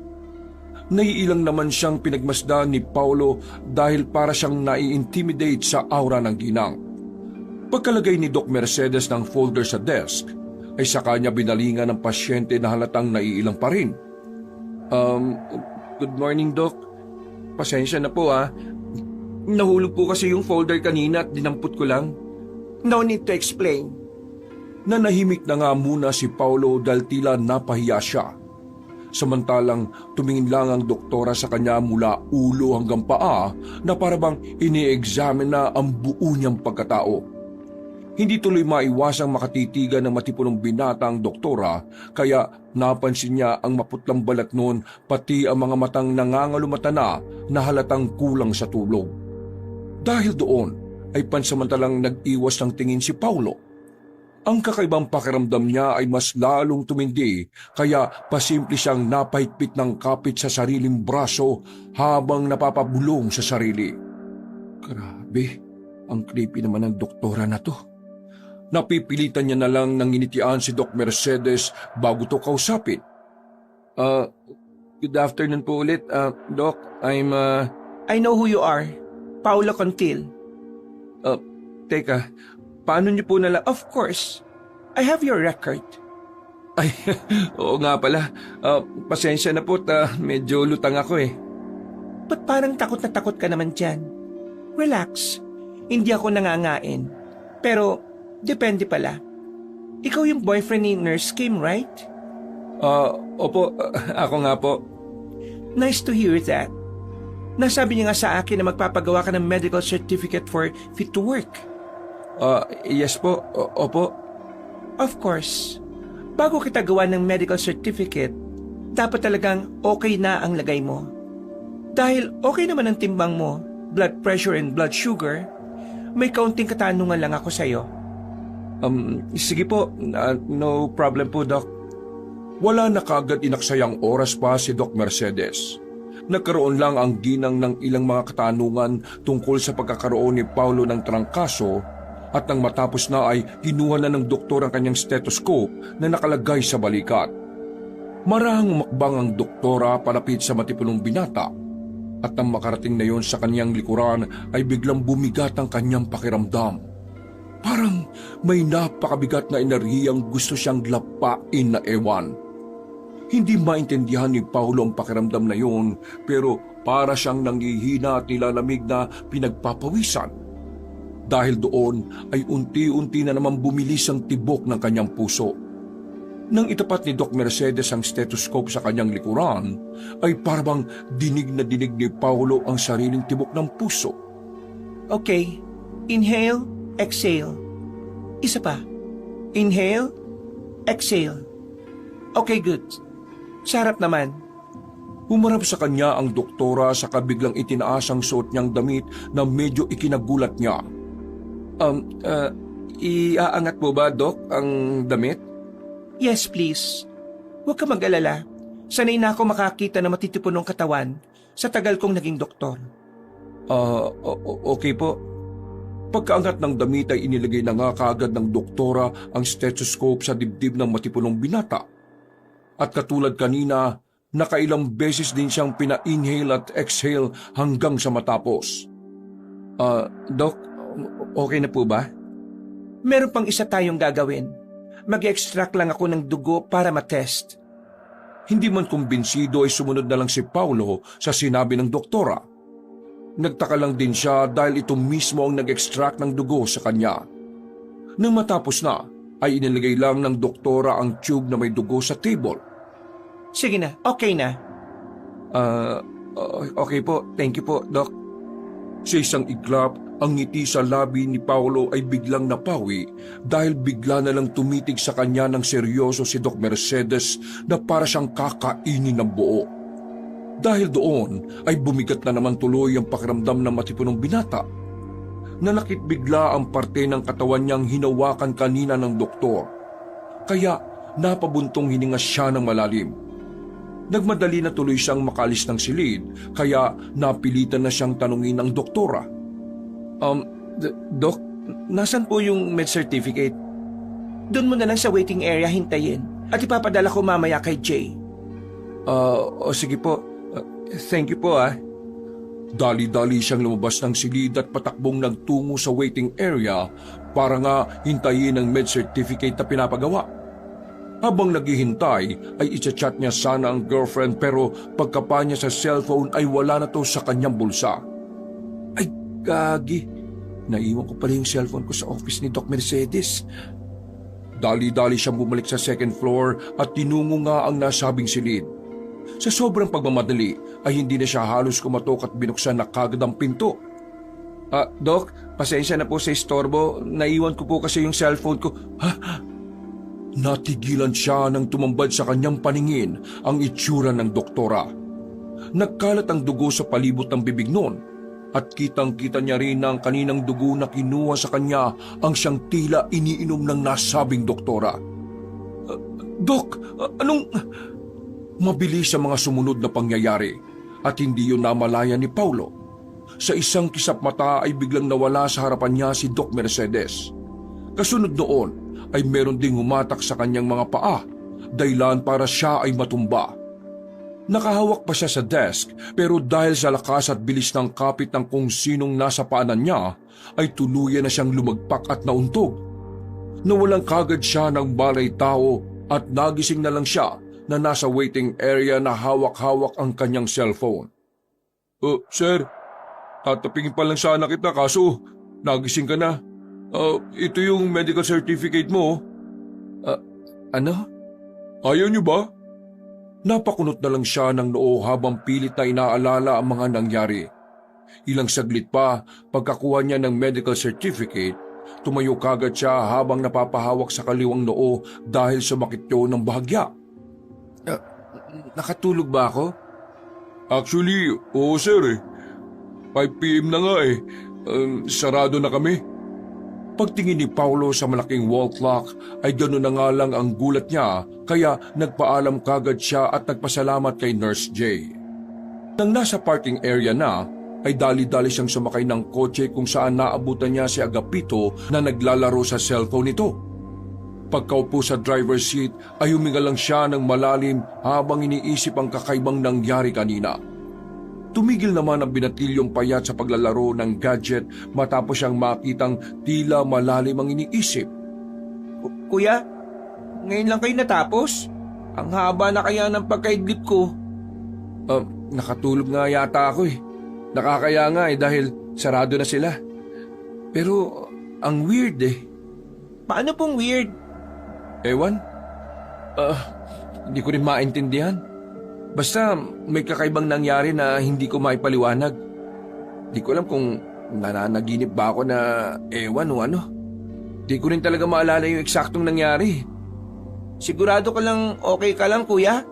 Speaker 1: Naiilang naman siyang pinagmasdan ni Paulo dahil para siyang nai-intimidate sa aura ng ginang. Pagkalagay ni Doc Mercedes ng folder sa desk, ay saka niya binalingan ng pasyente na halatang naiilang pa rin. Good morning, Doc. Pasensya na po Nahulog po kasi yung folder kanina at dinampot ko lang.
Speaker 2: No need to explain.
Speaker 1: Nanahimik na nga muna si Paulo dahil tila napahiya siya. Samantalang tumingin lang ang doktora sa kanya mula ulo hanggang paa na parabang ini-examine na ang buo niyang pagkatao. Hindi tuloy maiwasang makatitigan ng matipunong binata ang doktora kaya napansin niya ang maputlang balat noon pati ang mga matang nangangalumata na halatang kulang sa tulog. Dahil doon ay pansamantalang nag-iwas ng tingin si Paulo. Ang kakaibang pakiramdam niya ay mas lalong tumindi kaya pasimple siyang napahigpit ng kapit sa sariling braso habang napapabulong sa sarili. Grabe, ang creepy naman ng doktora na to. Napipilitan niya na lang nang initian si Doc Mercedes bago to kausapin. Good afternoon po ulit, Doc.
Speaker 2: I know who you are. Paula Contil.
Speaker 1: Teka, paano niyo po nala...
Speaker 2: Of course. I have your record.
Speaker 1: Ay, oo nga pala. Pasensya na po, medyo lutang ako eh.
Speaker 2: Ba't parang takot na takot ka naman dyan? Relax. Hindi ako nangangain. Pero, depende pala. Ikaw yung boyfriend ni Nurse Kim, right?
Speaker 1: Opo, ako nga po.
Speaker 2: Nice to hear that. Nasabi niya nga sa akin na magpapagawa ka ng medical certificate for fit to work.
Speaker 1: Yes po, opo.
Speaker 2: Of course. Bago kita gawa ng medical certificate, dapat talagang okay na ang lagay mo. Dahil okay naman ang timbang mo, blood pressure and blood sugar, may kaunting katanungan lang ako sa'yo.
Speaker 1: Sige po, no problem po, Doc. Wala na kagad inaksayang oras pa si Doc Mercedes. Nagkaroon lang ang ginang ng ilang mga katanungan tungkol sa pagkakaroon ni Paulo ng trangkaso At nang matapos na ay kinuha na ng doktor ang kanyang stethoscope na nakalagay sa balikat. Marahang umakbang ang doktora palapit sa matipunong binata at nang makarating na yon sa kanyang likuran ay biglang bumigat ang kanyang pakiramdam. Parang may napakabigat na enerhiyang gusto siyang lapain na ewan. Hindi maintindihan ni Paulo ang pakiramdam na yon pero para siyang nanghihina at nilalamig na pinagpapawisan. Dahil doon ay unti-unti na naman bumilis ang tibok ng kanyang puso. Nang itapat ni Doc Mercedes ang stethoscope sa kanyang likuran, ay parang dinig na dinig ni Paulo ang sariling tibok ng puso.
Speaker 2: Okay, inhale, exhale. Isa pa. Inhale, exhale. Okay, good. Sarap naman.
Speaker 1: Humarap sa kanya ang doktora sa kabiglang itinaas ang suot niyang damit na medyo ikinagulat niya.
Speaker 3: Iaangat po ba, Doc, ang damit?
Speaker 2: Yes, please. Huwag ka mag-alala. Sanay na ako makakita na matitipon ng katawan sa tagal kong naging doktor.
Speaker 1: Okay po. Pagkaangat ng damit ay inilagay na nga kaagad ng doktora ang stethoscope sa dibdib ng matipunong binata. At katulad kanina, nakailang beses din siyang pina-inhale at exhale hanggang sa matapos.
Speaker 3: Doc, okay na po ba?
Speaker 2: Meron pang isa tayong gagawin. Mag-extract lang ako ng dugo para matest.
Speaker 1: Hindi man kumbinsido ay sumunod na lang si Paulo sa sinabi ng doktora. Nagtaka lang din siya dahil ito mismo ang nag-extract ng dugo sa kanya. Nang matapos na, ay inilagay lang ng doktora ang tube na may dugo sa table.
Speaker 2: Sige na, okay na.
Speaker 3: Okay po. Thank you po, Doc.
Speaker 1: Sa isang iglap, ang ngiti sa labi ni Paulo ay biglang napawi dahil bigla na lang tumitig sa kanya ng seryoso si Doc Mercedes na para siyang kakainin ng buo. Dahil doon ay bumigat na naman tuloy ang pakiramdam ng matipunong binata. Nanakit bigla ang parte ng katawan niyang hinawakan kanina ng doktor. Kaya napabuntong hininga siya ng malalim. Nagmadali na tuloy siyang makalis ng silid kaya napilitan na siyang tanungin ng doktora.
Speaker 3: Doc, nasan po yung med certificate?
Speaker 2: Doon mo na lang sa waiting area hintayin at ipapadala ko mamaya kay Jay.
Speaker 3: Sige po. Thank you po,
Speaker 1: Dali-dali siyang lumabas ng silid at patakbong nagtungo sa waiting area para nga hintayin ang med certificate na pinapagawa. Habang naghihintay ay i-chat niya sana ang girlfriend pero pagkapa niya sa cellphone ay wala na to sa kanyang bulsa. Ay, gagi. Naiwan ko pala yung cellphone ko sa office ni Doc Mercedes. Dali-dali siyang bumalik sa second floor at tinungo nga ang nasabing silid. Sa sobrang pagmamadali ay hindi na siya halos kumatok at binuksan na kagad ang pinto.
Speaker 3: Doc, pasensya na po sa istorbo. Naiwan ko po kasi yung cellphone ko.
Speaker 1: Natigilan siya nang tumambad sa kanyang paningin ang itsura ng doktora. Nagkalat ang dugo sa palibot ng bibig noon at kitang-kita niya rin na ang kaninang dugo na kinuha sa kanya ang siyang tila iniinom ng nasabing doktora. Dok, anong... Mabilis ang mga sumunod na pangyayari at hindi yun namalaya ni Paulo. Sa isang kisap mata ay biglang nawala sa harapan niya si Doc Mercedes. Kasunod noon ay meron ding humatak sa kanyang mga paa, dahilan para siya ay matumba. Nakahawak pa siya sa desk pero dahil sa lakas at bilis ng kapit ng kung sinong nasa paanan niya, ay tuluyan na siyang lumagpak at nauntog. Nawalan kagad siya ng balay tao at nagising na lang siya na nasa waiting area na hawak-hawak ang kanyang cellphone. Sir, tatapingin pa lang sana kita kaso nagising ka na. Ito yung medical certificate mo.
Speaker 3: Ano?
Speaker 1: Ayaw niyo ba? Napakunot na lang siya ng noo habang pilit na inaalala ang mga nangyari. Ilang saglit pa, pagkakuha niya ng medical certificate, tumayo kagad siya habang napapahawak sa kaliwang noo dahil sumakit yun ng bahagya.
Speaker 3: Nakatulog ba ako?
Speaker 1: Actually, oo sir 5 PM na nga sarado na kami. Pagtingin ni Paulo sa malaking wall clock ay gano'n na nga lang ang gulat niya kaya nagpaalam kagad siya at nagpasalamat kay Nurse J. Nang nasa parking area na ay dali-dali siyang sumakay ng kotse kung saan naabutan niya si Agapito na naglalaro sa cellphone nito. Pagkaupo sa driver's seat ay huminga lang siya ng malalim habang iniisip ang kakaibang nangyari kanina. Tumigil naman ang binatilyong payat sa paglalaro ng gadget matapos siyang makitang tila malalim ang iniisip.
Speaker 2: Kuya, ngayon lang kayo natapos? Ang haba na kaya ng pagkaidlip ko.
Speaker 1: Nakatulog nga yata ako eh. Nakakaya nga dahil sarado na sila. Pero ang weird eh.
Speaker 2: Paano pong weird?
Speaker 1: Ewan? Hindi ko rin maintindihan. Basta may kakaibang nangyari na hindi ko maipaliwanag. Di ko alam kung nananaginip ba ako na ewan o ano. Di ko rin talaga maalala yung eksaktong nangyari.
Speaker 2: Sigurado ka lang okay ka lang, kuya?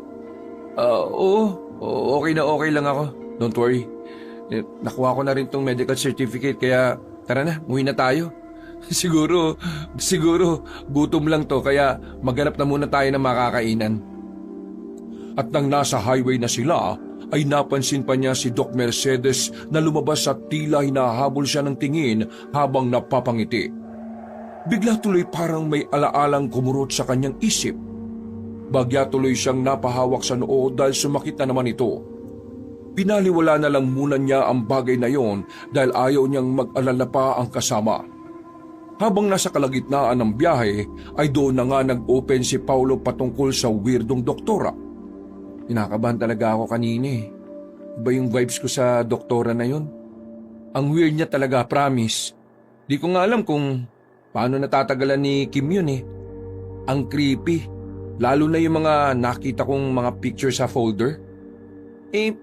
Speaker 1: Oo. Okay na okay lang ako. Don't worry. Nakuha ko na rin tong medical certificate kaya tara na, umuwi na tayo. Siguro, gutom lang to kaya maghanap na muna tayo ng makakainan. At nang nasa highway na sila, ay napansin pa niya si Doc Mercedes na lumabas at tila hinahabol siya ng tingin habang napapangiti. Bigla tuloy parang may alaalang kumurot sa kanyang isip. Bagya tuloy siyang napahawak sa noo dahil sumakit na naman ito. Pinaliwala na lang muna niya ang bagay na yon dahil ayaw niyang mag-alala pa ang kasama. Habang nasa kalagitnaan ng biyahe ay doon na nga nag-open si Paulo patungkol sa weirdong doktora. Kinakabahan talaga ako kanina eh. Iba yung vibes ko sa doktora na yon. Ang weird niya talaga, promise. Di ko nga alam kung paano natatagalan ni Kim yun eh. Ang creepy. Lalo na yung mga nakita kong mga picture sa folder.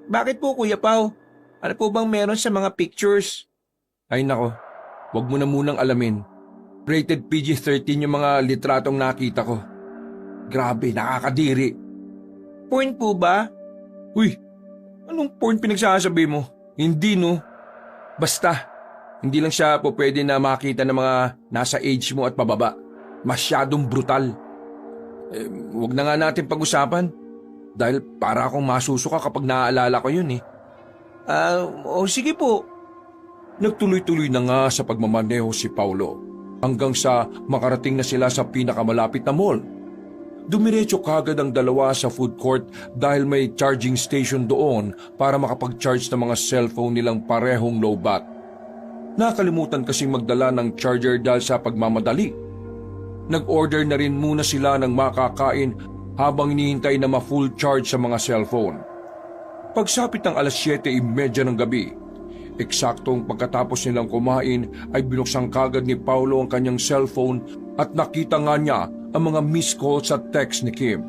Speaker 2: Bakit po, Kuya Pao? Ano po bang meron sa mga pictures?
Speaker 1: Ay nako, wag mo na munang alamin. Rated PG-13 yung mga litratong nakita ko. Grabe, nakakadiri.
Speaker 2: Porn po ba?
Speaker 1: Uy, anong porn pinagsasabi mo? Hindi no. Basta, hindi lang siya po pwede na makita ng mga nasa age mo at pababa. Masyadong brutal. Wag na nga natin pag-usapan. Dahil para akong masusuka kapag naaalala ko yun eh.
Speaker 2: Sige po.
Speaker 1: Nagtuloy-tuloy na nga sa pagmamaneho si Paulo hanggang sa makarating na sila sa pinakamalapit na mall. Dumiretso kagad ang dalawa sa food court dahil may charging station doon para makapag-charge ng mga cellphone nilang parehong low-bat. Nakalimutan kasing magdala ng charger dahil sa pagmamadali. Nag-order na rin muna sila ng makakain habang hinihintay na ma-full charge sa mga cellphone. Pagsapit ng alas 7:30 ng gabi, eksaktong pagkatapos nilang kumain ay binuksan kagad ni Paulo ang kanyang cellphone at nakita nga niya ang mga missed calls at text ni Kim.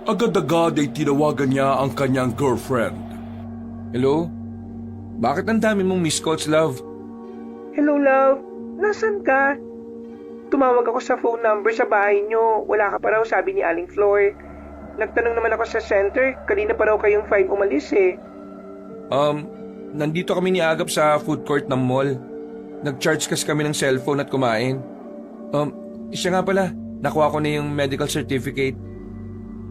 Speaker 1: Agad-agad ay tinawagan niya ang kanyang girlfriend. Hello? Bakit ang dami mong missed calls, love?
Speaker 2: Hello, love. Nasaan ka? Tumawag ako sa phone number sa bahay nyo. Wala ka pa raw, sabi ni Aling Flor. Nagtanong naman ako sa center. Kanina pa raw kayong 5 umalis eh.
Speaker 1: Nandito kami ni Agap sa food court ng mall. Nag-charge kasi kami ng cellphone at kumain. Siya nga pala, nakuha ko na yung medical certificate.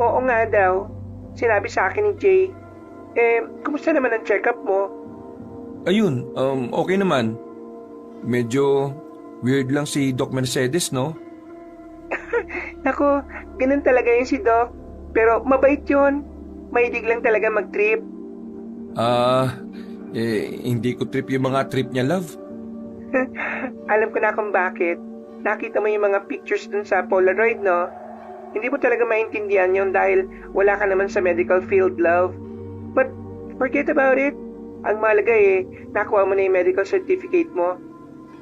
Speaker 2: Oo nga daw. Sinabi sa akin ni Jay. Kumusta naman ang check-up mo?
Speaker 1: Ayun, okay naman. Medyo weird lang si Doc Mercedes, no?
Speaker 2: Nako, ganun talaga yun si Doc. Pero mabait yun. Mahilig lang talaga mag-trip.
Speaker 1: Hindi ko trip yung mga trip niya, love.
Speaker 2: Alam ko na kung bakit. Nakita mo yung mga pictures dun sa Polaroid, no? Hindi mo talaga maintindihan yun dahil wala ka naman sa medical field, love. But forget about it. Ang mahalaga nakuha mo na yung medical certificate mo.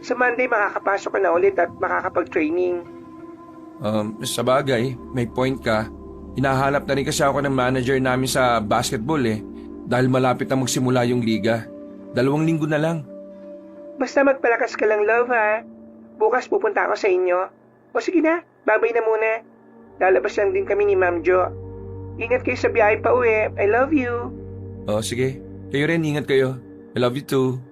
Speaker 2: Sa Monday, makakapasok ka na ulit at makakapag-training.
Speaker 1: Sa bagay, may point ka. Hinahanap na rin kasi ako ng manager namin sa basketball dahil malapit na magsimula yung liga. 2 linggo na lang.
Speaker 2: Basta magpalakas ka lang, love, ha? Bukas pupunta ako sa inyo. O sige na, babay na muna. Lalabas lang din kami ni Ma'am Jo. Ingat kayo sa biyahe pa uwi. I love you.
Speaker 1: Sige. Kayo rin, ingat kayo. I love you too.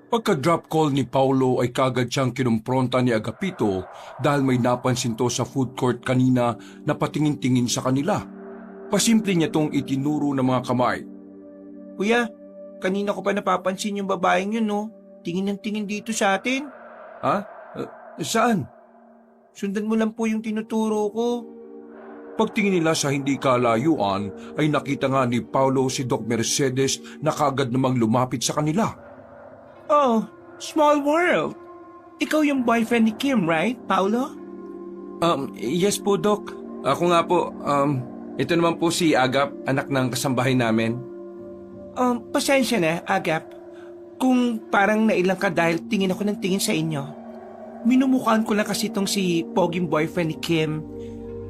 Speaker 1: Pagka-drop call ni Paulo ay kagad siyang kinumpronta ni Agapito dahil may napansin to sa food court kanina na patingin-tingin sa kanila. Pasimple niya tong itinuro ng mga kamay.
Speaker 2: Kuya, kanina ko pa napapansin yung babaeng yun, no? Tingin ng tingin dito sa atin.
Speaker 3: Ha? Saan?
Speaker 2: Sundan mo lang po yung tinuturo ko.
Speaker 1: Pagtingin nila sa hindi kalayuan ay nakita nga ni Paulo si Doc Mercedes na kaagad namang lumapit sa kanila.
Speaker 2: Oh, small world. Ikaw yung boyfriend ni Kim, right, Paulo?
Speaker 3: Yes po, Doc. Ako nga po. Ito naman po si Agap, anak ng kasambahay namin.
Speaker 2: Pasensya na, Agap. Kung parang nailang ka dahil tingin ako ng tingin sa inyo. Minumukhaan ko lang kasi itong si Poging boyfriend ni Kim.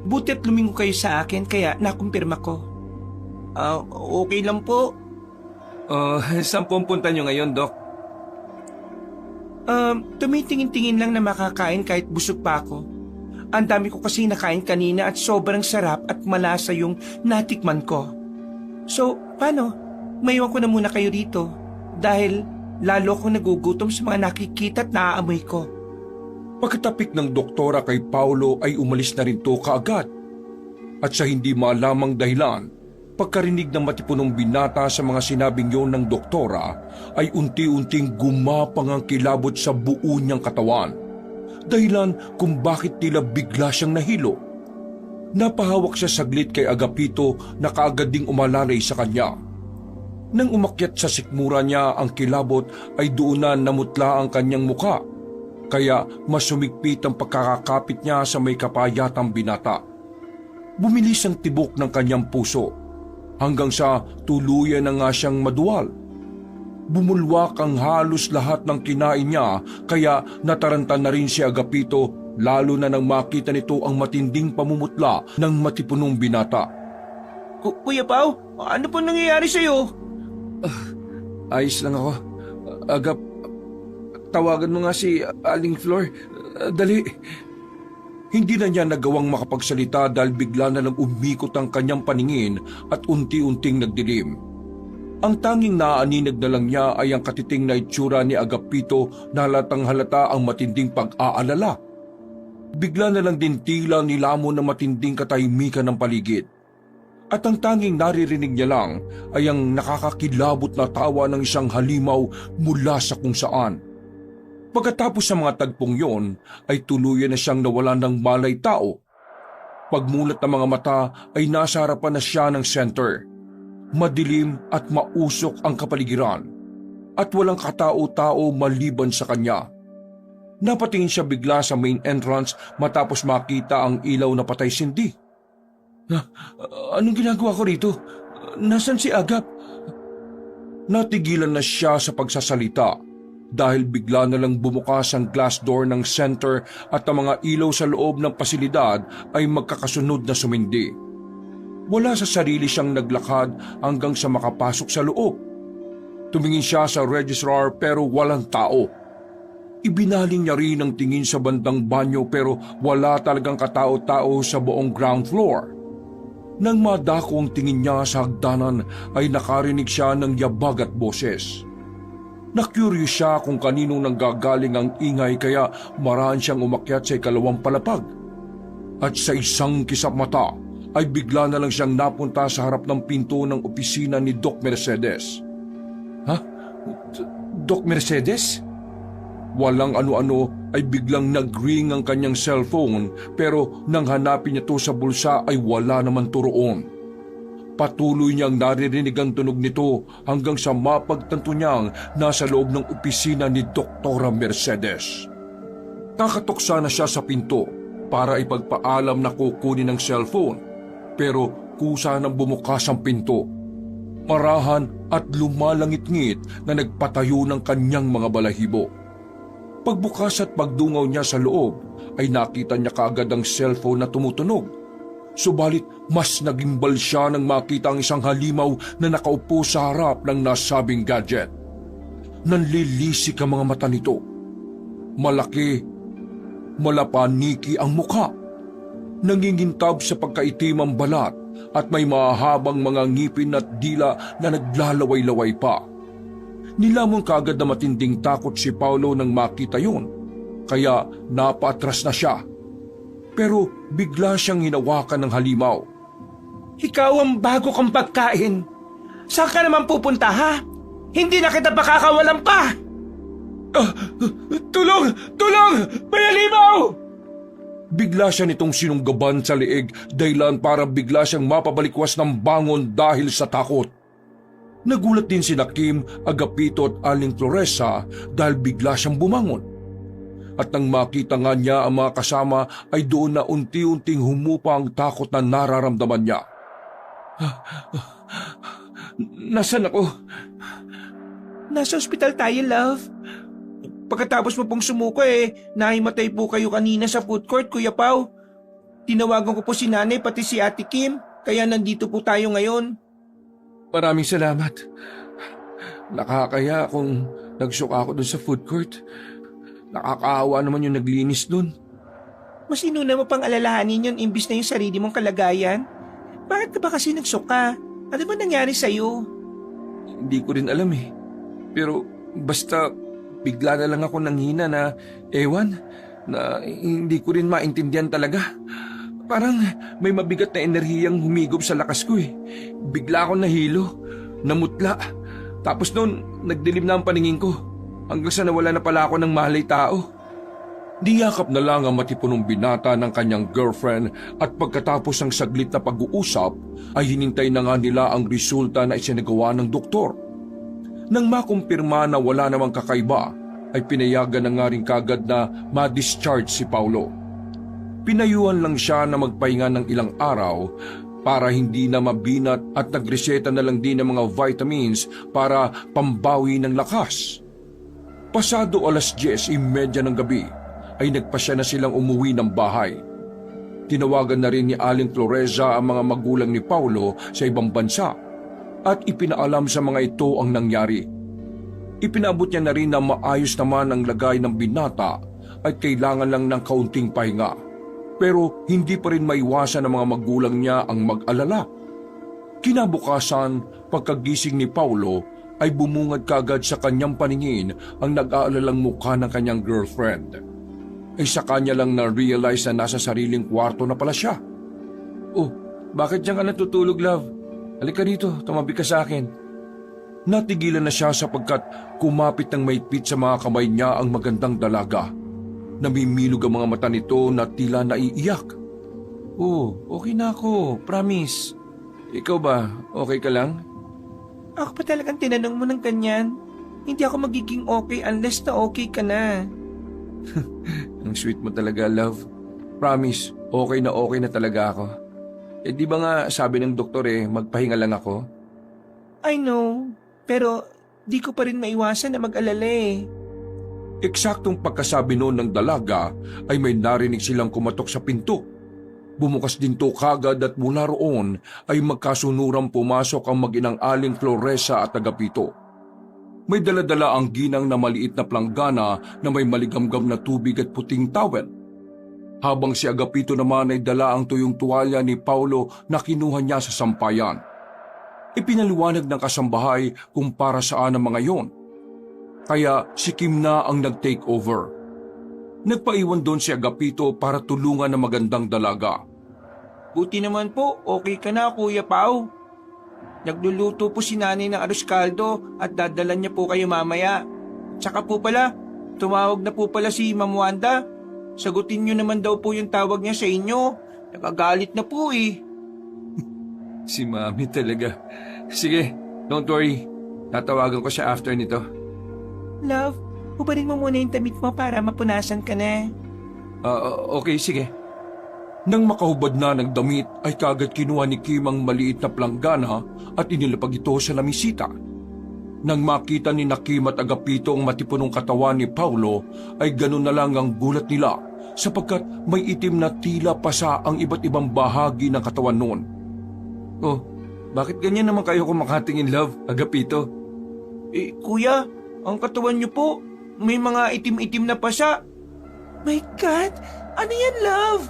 Speaker 2: Buti't lumingo kayo sa akin kaya nakumpirma ko. Okay lang po.
Speaker 3: Saan po ang punta nyo ngayon, Doc?
Speaker 2: Tumitingin-tingin lang na makakain kahit busog pa ako. Ang dami ko kasi nakain kanina at sobrang sarap at malasa yung natikman ko. So, paano? Maiwan ko na muna kayo rito dahil lalo akong nagugutom sa mga nakikita at naaamoy ko.
Speaker 1: Pagkatapik ng doktora kay Paulo ay umalis na rin to kaagad. At sa hindi malamang dahilan, pagkarinig ng matipunong binata sa mga sinabing yon ng doktora, ay unti-unting gumapang ang kilabot sa buo niyang katawan. Dahilan kung bakit tila bigla siyang nahilo. Napahawak siya saglit kay Agapito na kaagad ding umalalay sa kanya. Nang umakyat sa sikmura niya ang kilabot ay doon na namutla ang kanyang muka. Kaya mas sumigpit ang pagkakakapit niya sa may kapayatang binata. Bumilis ang tibok ng kanyang puso hanggang sa tuluyan na nga siyang maduwal. Bumulwak ang halos lahat ng kinain niya kaya nataranta na rin si Agapito lalo na nang makita nito ang matinding pamumutla ng matipunong binata.
Speaker 2: Kuya Pao, ano po nangyayari sa'yo?
Speaker 3: Ayos lang ako. Agap, tawagan mo nga si Aling Flor. Dali.
Speaker 1: Hindi na niya nagawang makapagsalita dahil bigla na lang umikot ang kanyang paningin at unti-unting nagdilim. Ang tanging naaaninag na lang niya ay ang katiting na itsura ni Agapito na halatang halata ang matinding pag-aalala. Bigla na lang din tila nilamon ng matinding katahimikan ng paligid. At ang tanging naririnig niya lang ay ang nakakakilabot na tawa ng isang halimaw mula sa kung saan. Pagkatapos sa mga tagpong yon ay tuluyan na siyang nawalan ng malay tao. Pagmulat ng mga mata ay nasa harapan na siya ng center. Madilim at mausok ang kapaligiran at walang katao-tao maliban sa kanya. Napatingin siya bigla sa main entrance matapos makita ang ilaw na patay sindi. Anong ginagawa ko rito? Nasaan si Agap? Natigilan na siya sa pagsasalita dahil bigla na lang bumukas ang glass door ng center at ang mga ilaw sa loob ng pasilidad ay magkakasunod na sumindi. Wala sa sarili siyang naglakad hanggang sa makapasok sa loob. Tumingin siya sa registrar pero walang tao. Ibinaling niya rin ang tingin sa bandang banyo pero wala talagang katao-tao sa buong ground floor. Nang madako ang tingin niya sa hagdanan ay nakarinig siya ng yabag at boses. Nakuryos siya kung kanino nanggagaling ang ingay kaya maraan siyang umakyat sa ikalawang palapag. At sa isang kisap mata, ay bigla na lang siyang napunta sa harap ng pinto ng opisina ni Doc Mercedes. Ha? Doc Mercedes? Walang ano-ano ay biglang nag-ring ang kanyang cellphone pero nang hanapin niya to sa bulsa ay wala naman turoon. Patuloy niyang naririnig ang tunog nito hanggang sa mapagtanto niyang nasa loob ng opisina ni Doktora Mercedes. Nakatuksa na siya sa pinto para ipagpaalam na kukunin ang cellphone. Pero kusa nang bumukas ang pinto. Marahan at lumalangit-ngit na nagpatayo ng kanyang mga balahibo. Pagbukas at pagdungaw niya sa loob ay nakita niya kaagad ang cellphone na tumutunog. Subalit mas nagimbal siya nang makita ang isang halimaw na nakaupo sa harap ng nasabing gadget. Nanlilisik ang mga mata nito. Malaki, malapaniki ang mukha. Nangingintab sa pagkaitim ang balat at may mahabang mga ngipin at dila na naglalaway-laway pa. Nilamon kaagad na matinding takot si Paulo nang makita yun, kaya napaatras na siya. Pero bigla siyang hinawakan ng halimaw.
Speaker 2: Ikaw ang bago kong pagkain. Saan ka naman pupunta, ha? Hindi na kita pakakawalan pa!
Speaker 1: Tulong! Tulong! May halimaw! Bigla siya nitong sinunggaban sa leeg dahilan para bigla siyang mapabalikwas ng bangon dahil sa takot. Nagulat din sina Kim, Agapito at Aling Floresa dahil bigla siyang bumangon. At nang makita nga niya ang mga kasama ay doon na unti-unting humupa ang takot na nararamdaman niya. Nasaan ako?
Speaker 2: Nasa ospital tayo, love. Pagkatapos mo pong sumuko nahimatay po kayo kanina sa food court, Kuya Pao. Tinawagan ko po si nanay pati si Ate Kim, kaya nandito po tayo ngayon.
Speaker 1: Maraming salamat. Nakakaya kung nagsuka ako doon sa food court. Nakakaawa naman yung naglinis doon.
Speaker 2: Mas inuna mo pang alalahanin yun imbis na yung sarili mong kalagayan. Bakit ka ba kasi nagsuka? Ano ba nangyari sa'yo?
Speaker 1: Hindi ko rin alam eh. Pero basta bigla na lang ako nanghina na ewan na hindi ko rin maintindihan talaga. Parang may mabigat na enerhiyang humigop sa lakas ko eh. Bigla akong nahilo, namutla. Tapos noon, nagdilim na ang paningin ko. Hanggang sa nawala na pala ako ng mahalay tao. Niyakap na lang ang matipunong binata ng kanyang girlfriend at pagkatapos ng saglit na pag-uusap ay hinintay na nga nila ang resulta na isinagawa ng doktor. Nang makumpirma na wala namang kakaiba, ay pinayagan na nga rin kagad na ma-discharge si Paulo. Pinayuhan lang siya na magpahinga ng ilang araw para hindi na mabinat at nagreseta na lang din ng mga vitamins para pambawi ng lakas. Pasado 10:30 ng gabi ay nagpasya na silang umuwi ng bahay. Tinawagan na rin ni Aling Floresa ang mga magulang ni Paulo sa ibang bansa at ipinaalam sa mga ito ang nangyari. Ipinaabot niya na rin na maayos naman ang lagay ng binata at kailangan lang ng kaunting pahinga. Pero hindi pa rin maiwasan ng mga magulang niya ang mag-alala. Kinabukasan, pagkagising ni Paulo, ay bumungad kagad sa kanyang paningin ang nag-aalalang mukha ng kanyang girlfriend. Ay sa kanya lang na-realize na nasa sariling kwarto na pala siya. Oh, bakit diyan ka natutulog, love? Halika rito, tumabi ka sa akin. Natigilan na siya sapagkat kumapit ng maigpit sa mga kamay niya ang magandang dalaga. Namimilog ang mga mata nito na tila naiiyak. Oh, okay na ako, promise. Ikaw ba, okay ka lang?
Speaker 2: Ako pa talagang tinanong mo ng ganyan. Hindi ako magiging okay unless na okay ka na.
Speaker 1: Ang sweet mo talaga, love. Promise, okay na talaga ako. Eh di ba nga sabi ng doktor magpahinga lang ako?
Speaker 2: I know, pero di ko pa rin maiwasan na mag-alala
Speaker 1: Eksaktong pagkasabi noon ng dalaga ay may narinig silang kumatok sa pinto. Bumukas din to kagad at mula roon ay magkasunurang pumasok ang mag-inang Aling Floresa at Agapito. May daladala ang ginang na maliit na planggana na may maligamgam na tubig at puting towel. Habang si Agapito naman ay dala ang tuyong tuwalya ni Paulo na kinuha niya sa sampayan. Ipinaliwanag ng kasambahay kung para saan ang mga yon. Kaya si Kim na ang nag-take over. Nagpaiwan doon si Agapito para tulungan ang magandang dalaga.
Speaker 2: Buti naman po, okay ka na, Kuya Pao. Nagluluto po si nanay ng arroz caldo at dadala niya po kayo mamaya. Tsaka po pala, tumawag na po pala si Ma'am Wanda. Sagutin niyo naman daw po yung tawag niya sa inyo. Nakagalit na po
Speaker 1: Si Mami talaga. Sige, don't worry. Tatawagan ko siya after nito.
Speaker 2: Love, hubarin mo muna yung damit mo para mapunasan ka na.
Speaker 1: Okay, sige. Nang makahubad na ng damit ay kagad kinuha ni Kim ang maliit na planggana at inilapag ito sa lamisita. Nang makita ni Kim at Agapito ang matipunong katawan ni Paulo ay ganun na lang ang gulat nila sapagkat may itim na tila pasa ang iba't ibang bahagi ng katawan noon. Oh, bakit ganyan naman kayo kumakatingin, love, Agapito?
Speaker 2: Kuya, ang katawan niyo po, may mga itim-itim na pasa. My God, ano yan, love?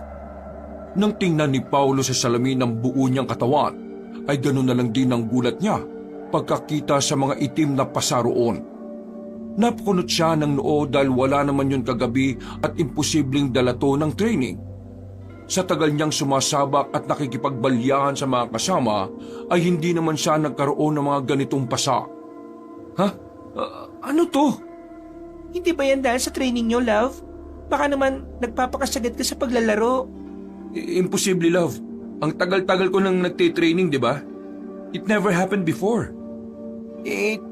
Speaker 1: Nang tingnan ni Paulo sa salamin ng buo niyang katawan, ay ganun na lang din ang gulat niya pagkakita sa mga itim na pasa roon. Napakunot siya ng noo dahil wala naman yun kagabi at imposibleng dalato ng training. Sa tagal niyang sumasabak at nakikipagbalyahan sa mga kasama, ay hindi naman siya nagkaroon ng mga ganitong pasa. Ha? Ano to?
Speaker 2: Hindi ba yan dahil sa training nyo, love? Baka naman nagpapakasagad ka sa paglalaro.
Speaker 1: Imposible, love. Ang tagal-tagal ko nang nagtitraining, di ba? It never happened before.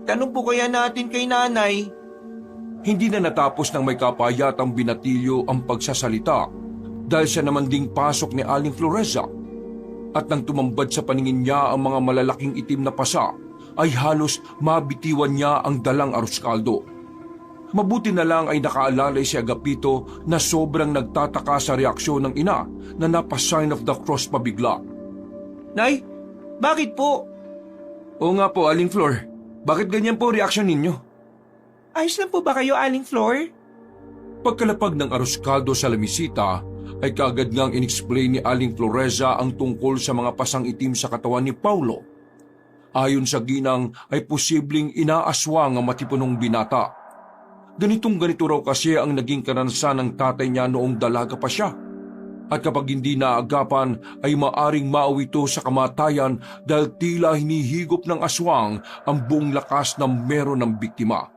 Speaker 2: Tanong po kaya natin kay nanay.
Speaker 1: Hindi na natapos ng may kapayatang binatilyo ang pagsasalita dahil siya naman ding pasok ni Aling Floreza. At nang tumambad sa paningin niya ang mga malalaking itim na pasa, ay halos mabitiwan niya ang dalang arroz caldo. Mabuti na lang ay nakaalalay si Agapito na sobrang nagtataka sa reaksyon ng ina na napa-sign of the cross pabigla.
Speaker 2: Nay, bakit po?
Speaker 1: Oo nga po, Aling Flor. Bakit ganyan po reaksyon ninyo?
Speaker 2: Ayos lang po ba kayo, Aling Flor?
Speaker 1: Pagkalapag ng arroz caldo sa lamisita, ay kaagad ngang inexplain ni Aling Floreza ang tungkol sa mga pasang itim sa katawan ni Paulo. Ayon sa ginang ay posibleng inaaswang ang matipunong binata. Ganito raw kasi ang naging karanasan ng tatay niya noong dalaga pa siya. At kapag hindi naagapan ay maaring mauwi ito sa kamatayan dahil tila hinihigop ng aswang ang buong lakas ng meron ng biktima.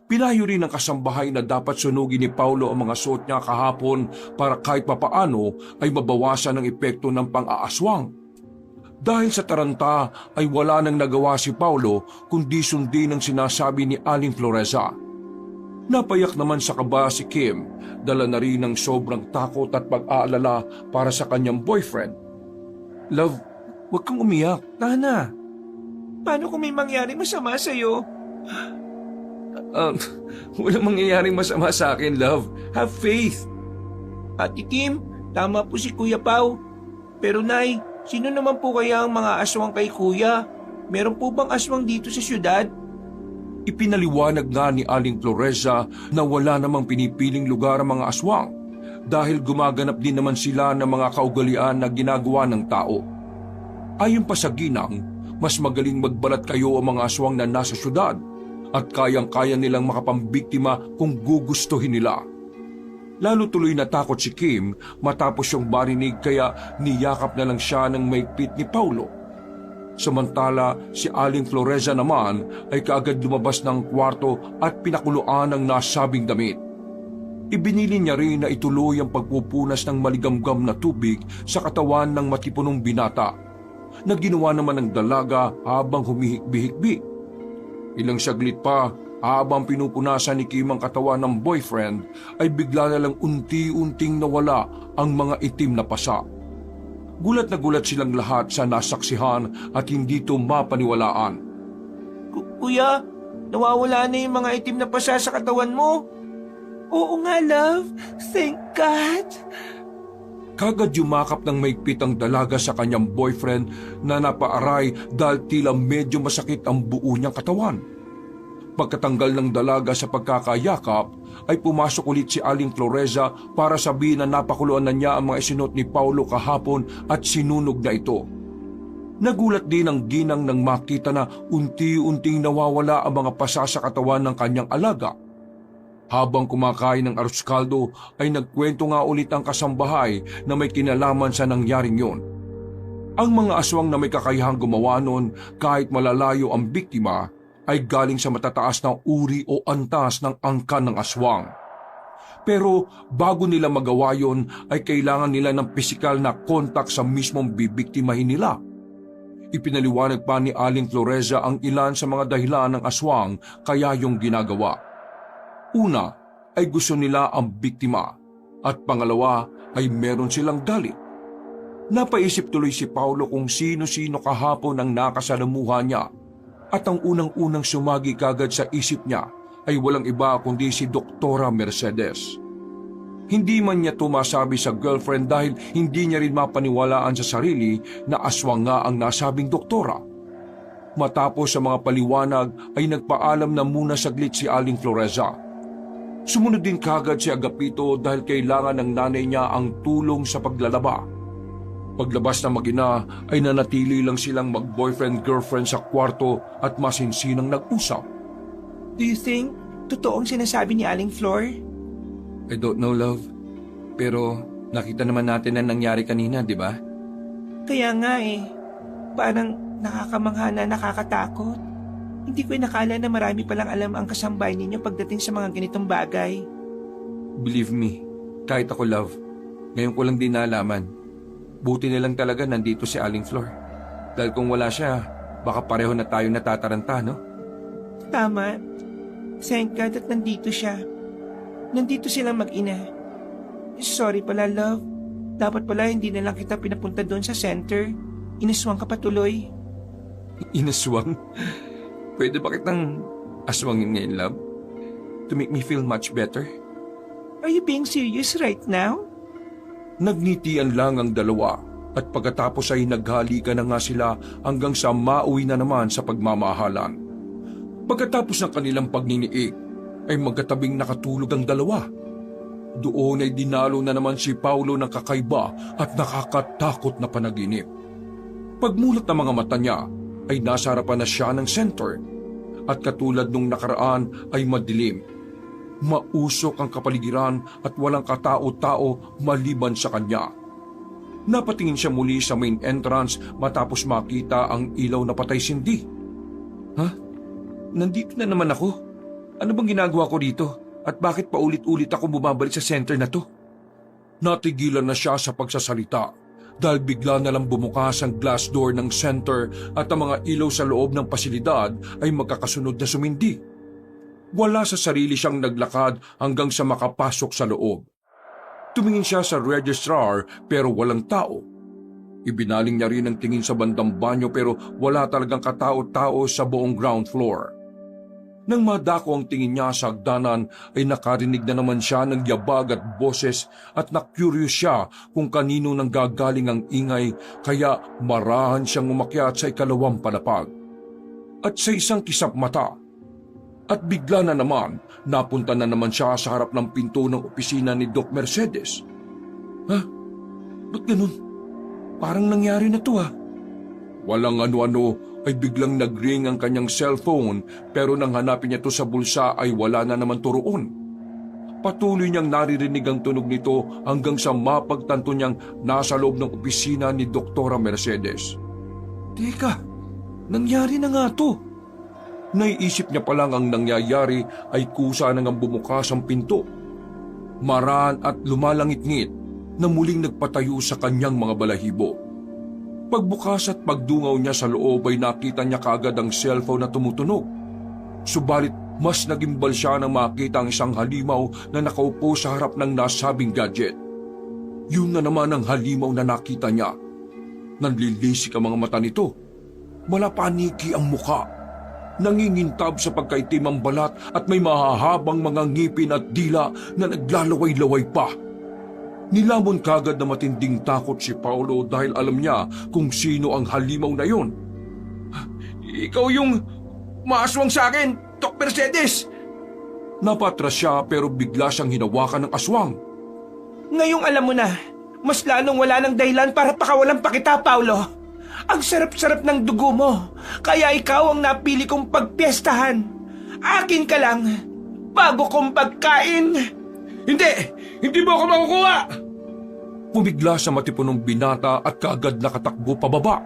Speaker 1: Pinayo rin ng kasambahay na dapat sunugin ni Paulo ang mga suot niya kahapon para kahit papaano ay mabawasan ang epekto ng pang-aaswang. Dahil sa taranta ay wala nang nagawa si Paulo kundi sundin ang sinasabi ni Aling Floreza. Napayak naman sa kaba si Kim, dala na rin ng sobrang takot at pag-aalala para sa kanyang boyfriend. Love, huwag kang umiyak. Tana.
Speaker 2: Paano kung may mangyari masama sa'yo?
Speaker 3: Walang mangyayaring masama sa akin, love. Have faith.
Speaker 2: Ate Kim, tama po si Kuya Pao. Pero Nay, sino naman po kaya ang mga aswang kay Kuya? Meron po bang aswang dito sa syudad?
Speaker 1: Ipinaliwanag nga ni Aling Floreza na wala namang pinipiling lugar ang mga aswang dahil gumaganap din naman sila ng mga kaugalian na ginagawa ng tao. Ayon pa sa ginang, mas magaling magbalat kayo ang mga aswang na nasa syudad at kayang-kaya nilang makapambiktima kung gugustuhin nila. Lalo tuloy natakot si Kim matapos yung barinig kaya niyakap na lang siya ng maigpit ni Paulo. Samantala, si Aling Floreza naman ay kaagad lumabas ng kwarto at pinakuluan ang nasabing damit. Ibinili niya rin na ituloy ang pagpupunas ng maligamgam na tubig sa katawan ng matipunong binata, na ginawa naman ng dalaga habang humihikbi-hikbi. Ilang saglit pa, habang pinupunasan ni Kim ang katawan ng boyfriend, ay bigla na lang unti-unting nawala ang mga itim na pasa. Gulat na gulat silang lahat sa nasaksihan at hindi ito mapaniwalaan.
Speaker 2: Kuya, nawawala na yung mga itim na pasa sa katawan mo. Oo nga, love. Thank God.
Speaker 1: Kagad yumakap ng maigpit ang dalaga sa kanyang boyfriend na napaaray dahil tila medyo masakit ang buo niyang katawan. Pagkatanggal ng dalaga sa pagkakayakap, ay pumasok ulit si Aling Floreza para sabihin na napakuluan na niya ang mga isinot ni Paulo kahapon at sinunog na ito. Nagulat din ang ginang nang makita na unti-unting nawawala ang mga pasa sa katawan ng kanyang alaga. Habang kumakain ng arroz caldo ay nagkwento nga ulit ang kasambahay na may kinalaman sa nangyaring yon. Ang mga aswang na may kakayahang gumawa nun kahit malalayo ang biktima ay galing sa matataas na uri o antas ng angkan ng aswang. Pero bago nila magawa yon ay kailangan nila ng pisikal na kontak sa mismong bibiktimahin nila. Ipinaliwanag pa ni Aling Floreza ang ilan sa mga dahilan ng aswang kaya yung ginagawa. Una ay gusto nila ang biktima at pangalawa ay meron silang galit. Napaisip tuloy si Paulo kung sino-sino kahapon ang nakasalamuha niya. At ang unang-unang sumagi kagad sa isip niya ay walang iba kundi si Doktora Mercedes. Hindi man niya tumasabi sa girlfriend dahil hindi niya rin mapaniwalaan sa sarili na aswang nga ang nasabing doktora. Matapos sa mga paliwanag ay nagpaalam na muna saglit si Aling Floreza. Sumunod din kagad si Agapito dahil kailangan ng nanay niya ang tulong sa paglalaba. Paglabas ng mag-ina ay nanatili lang silang mag-boyfriend-girlfriend sa kwarto at masinsinang nag-usap.
Speaker 2: Do you think totoo ang sinasabi ni Aling Flor?
Speaker 3: I don't know, love. Pero nakita naman natin na nangyari kanina, di ba?
Speaker 2: Kaya nga parang nakakamangha na nakakatakot. Hindi ko inakala na marami palang alam ang kasambay ninyo pagdating sa mga ganitong bagay.
Speaker 1: Believe me, kahit ako, love, ngayon ko lang din nalaman. Buti na lang talaga nandito si Aling Flor. Dahil kung wala siya, baka pareho na tayo natataranta, no?
Speaker 2: Tama. Thank God at nandito siya. Nandito silang mag-ina. Sorry pala, love. Dapat pala hindi na lang kita pinapunta doon sa center. Inaswang ka patuloy.
Speaker 1: Inaswang? Pwede ba kitang aswangin ngayon, love? To make me feel much better?
Speaker 2: Are you being serious right now?
Speaker 1: Nagnitian lang ang dalawa at pagkatapos ay naghalikan na nga sila hanggang sa mauwi na naman sa pagmamahalan. Pagkatapos ng kanilang pagniniig ay magkatabing nakatulog ang dalawa. Doon ay dinalo na naman si Paulo ng kakaiba at nakakatakot na panaginip. Pagmulat ng mga mata niya ay nasa harapan na siya ng center at katulad nung nakaraan ay madilim. Mausok ang kapaligiran at walang katao-tao maliban sa kanya. Napatingin siya muli sa main entrance matapos makita ang ilaw na patay sindi. Ha? Nandito na naman ako? Ano bang ginagawa ko dito? At bakit paulit-ulit ako bumabalik sa center na to? Natigilan na siya sa pagsasalita dahil bigla na lang bumukas ang glass door ng center at ang mga ilaw sa loob ng pasilidad ay magkakasunod na sumindi. Wala sa sarili siyang naglakad hanggang sa makapasok sa loob. Tumingin siya sa registrar pero walang tao. Ibinaling niya rin ang tingin sa bandang banyo pero wala talagang katao-tao sa buong ground floor. Nang madako ang tingin niya sa hagdanan ay nakarinig na naman siya ng yabag at boses at na-curious siya kung kanino nang gagaling ang ingay kaya marahan siyang umakyat sa ikalawang palapag. At sa isang kisap mata, at bigla na naman, napunta na naman siya sa harap ng pinto ng opisina ni Doc Mercedes. Ha? Ba't ganun? Parang nangyari na to ha. Walang ano-ano ay biglang nag-ring ang kanyang cellphone pero nang hanapin niya to sa bulsa ay wala na naman turoon. Patuloy niyang naririnig ang tunog nito hanggang sa mapagtanto niyang nasa loob ng opisina ni Doktora Mercedes. Teka, nangyari na nga to. Naiisip niya pa lang ang nangyayari ay kusa nang bumukas ang pinto. Maran at lumalangit-ngit na muling nagpatayo sa kanyang mga balahibo. Pagbukas at pagdungaw niya sa loob ay nakita niya kaagad ang cellphone na tumutunog. Subalit mas nagimbal siya nang makita ang isang halimaw na nakaupo sa harap ng nasabing gadget. Yun na naman ang halimaw na nakita niya. Nanlilisik ang mga mata nito. Malapaniki ang muka. Nangingintab sa pagkaitim ang balat at may mahahabang mga ngipin at dila na naglalaway-laway pa. Nilamon kagad na matinding takot si Paulo dahil alam niya kung sino ang halimaw na yon. Ikaw yung maaswang sa akin, Doc Mercedes! Napatras siya pero bigla siyang hinawakan ng aswang.
Speaker 2: Ngayong alam mo na, mas lalong wala ng dahilan para pakawalan pa kita, Paulo. Ang sarap-sarap ng dugo mo, kaya ikaw ang napili kong pagpiestahan. Akin ka lang, bago kong pagkain. Hindi mo ako makukuha! Pumigla sa matipunong binata at kaagad nakatakbo pababa.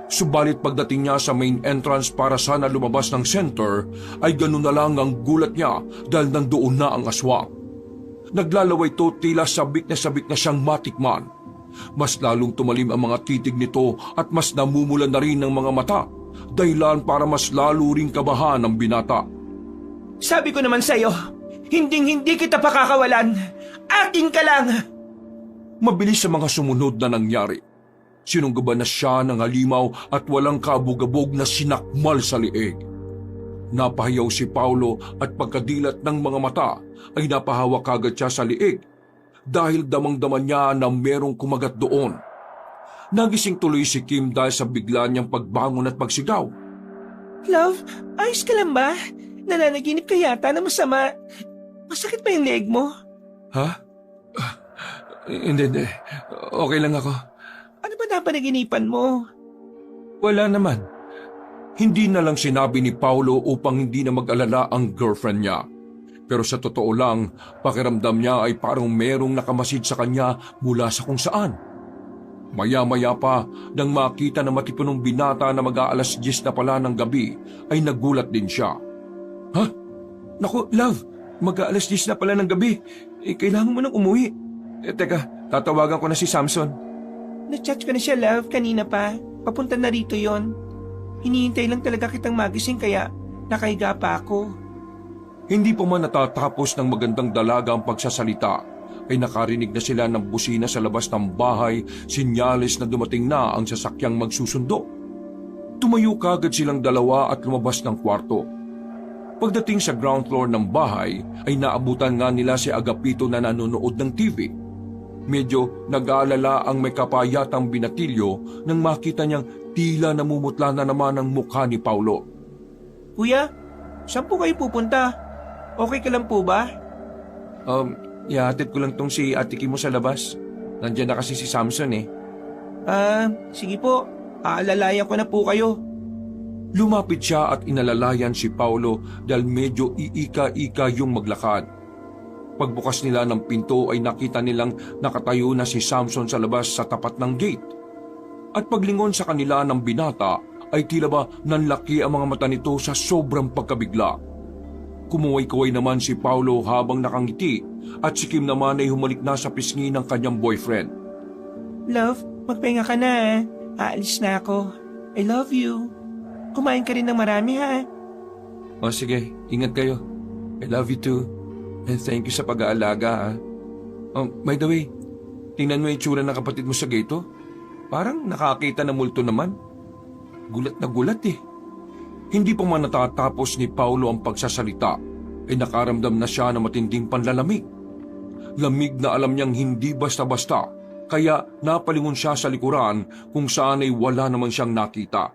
Speaker 2: Subalit pagdating niya sa main entrance para sana lumabas ng center, ay ganun na lang ang gulat niya dahil nandoon na ang aswang. Naglalaway to tila sabik na siyang matikman. Mas lalong tumalim ang mga titig nito at mas namumulan na rin ng mga mata, dahilan para mas lalo ring kabahan ang binata. Sabi ko naman sa'yo, hindi kita pakakawalan. Akin ka lang! Mabilis sa mga sumunod na nangyari. Sinunggaban na siya ng halimaw at walang kabugabog na sinakmal sa liig. Napahayaw si Paulo at pagkadilat ng mga mata ay napahawak agad siya sa liig dahil damang-daman niya na merong kumagat doon. Nagising tuloy si Kim dahil sa bigla niyang pagbangon at pagsigaw. Love, ayos ka lang ba? Nananaginip ka yata na masama. Masakit ba yung leg mo? Ha? Hindi. Okay lang ako. Ano ba napanaginipan mo? Wala naman. Hindi na lang sinabi ni Paulo upang hindi na mag-alala ang girlfriend niya. Pero sa totoo lang, pakiramdam niya ay parang merong nakamasid sa kanya mula sa kung saan.
Speaker 1: Maya-maya pa, nang makita ng matipunong binata na mag-aalas 10 na pala ng gabi, ay nagulat din siya. Ha? Naku, love, mag-aalas 10 na pala ng gabi. Kailangan mo nang umuwi. Teka, tatawagan ko na si Samson.
Speaker 2: Na-chat ko na siya, love, kanina pa. Papunta na rito yon. Hinihintay lang talaga kitang magising kaya nakahiga pa ako.
Speaker 1: Hindi pa man natatapos ng magandang dalaga ang pagsasalita, ay nakarinig na sila ng busina sa labas ng bahay, sinyalis na dumating na ang sasakyang magsusundo. Tumayo kagad silang dalawa at lumabas ng kwarto. Pagdating sa ground floor ng bahay, ay naabutan nga nila si Agapito na nanonood ng TV. Medyo nag-aalala ang may kapayatang binatilyo nang makita niyang tila namumutla na naman ang mukha ni Paulo.
Speaker 2: Kuya, saan po kayo pupunta? Okay ka lang po ba?
Speaker 3: Ihatid ko lang tong si Ate Kim mo sa labas. Nandiyan na kasi si Samson eh.
Speaker 2: Sige po. Aalalayan ko na po kayo.
Speaker 1: Lumapit siya at inalalayan si Paulo dahil medyo iika-ika yung maglakad. Pagbukas nila ng pinto ay nakita nilang nakatayo na si Samson sa labas sa tapat ng gate. At paglingon sa kanila ng binata ay tila ba nanlaki ang mga mata nito sa sobrang pagkabigla. Kumuway-kuway naman si Paulo habang nakangiti at si Kim naman ay humalik na sa pisngi ng kanyang boyfriend.
Speaker 2: Love, magpahinga ka na. Aalis na ako. I love you. Kumain ka rin ng marami ha.
Speaker 3: O sige, ingat kayo. I love you too. And thank you sa pag-aalaga ha. By the way, tingnan mo yung itsura ng kapatid mo sa gate oh. Parang nakakita ng multo naman. Gulat na gulat eh. Hindi pa man natatapos ni Paulo ang pagsasalita, ay nakaramdam na siya ng matinding panlalamig. Lamig na alam niyang hindi basta-basta, kaya napalingon siya sa likuran kung saan ay wala naman siyang nakita.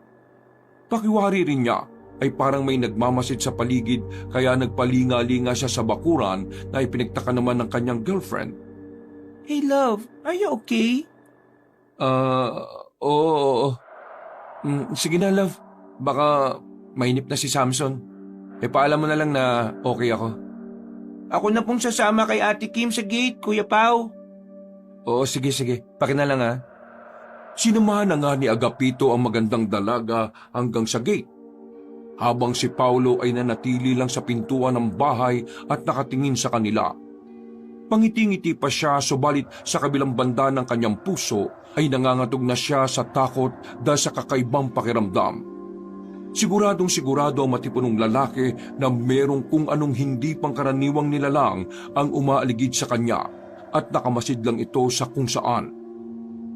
Speaker 3: Pakiwari rin niya ay parang may nagmamasid sa paligid kaya nagpalinga-linga siya sa bakuran na ipinagtaka naman ng kanyang girlfriend.
Speaker 2: Hey love, are you okay?
Speaker 3: Oo. Sige na love, baka mainip na si Samson. Paalam mo na lang na okay ako.
Speaker 2: Ako na pong sasama kay Ate Kim sa gate, Kuya Pao.
Speaker 3: Oo, sige. Paki na lang ha.
Speaker 1: Sinamahan na nga ni Agapito ang magandang dalaga hanggang sa gate. Habang si Paulo ay nanatili lang sa pintuan ng bahay at nakatingin sa kanila. Pangiti-ngiti pa siya subalit sa kabilang banda ng kanyang puso ay nangangatog na siya sa takot dahil sa kakaibang pakiramdam. Siguradong-sigurado ang matipunong lalaki na merong kung anong hindi pangkaraniwang nilalang ang umaaligid sa kanya at nakamasid lang ito sa kung saan.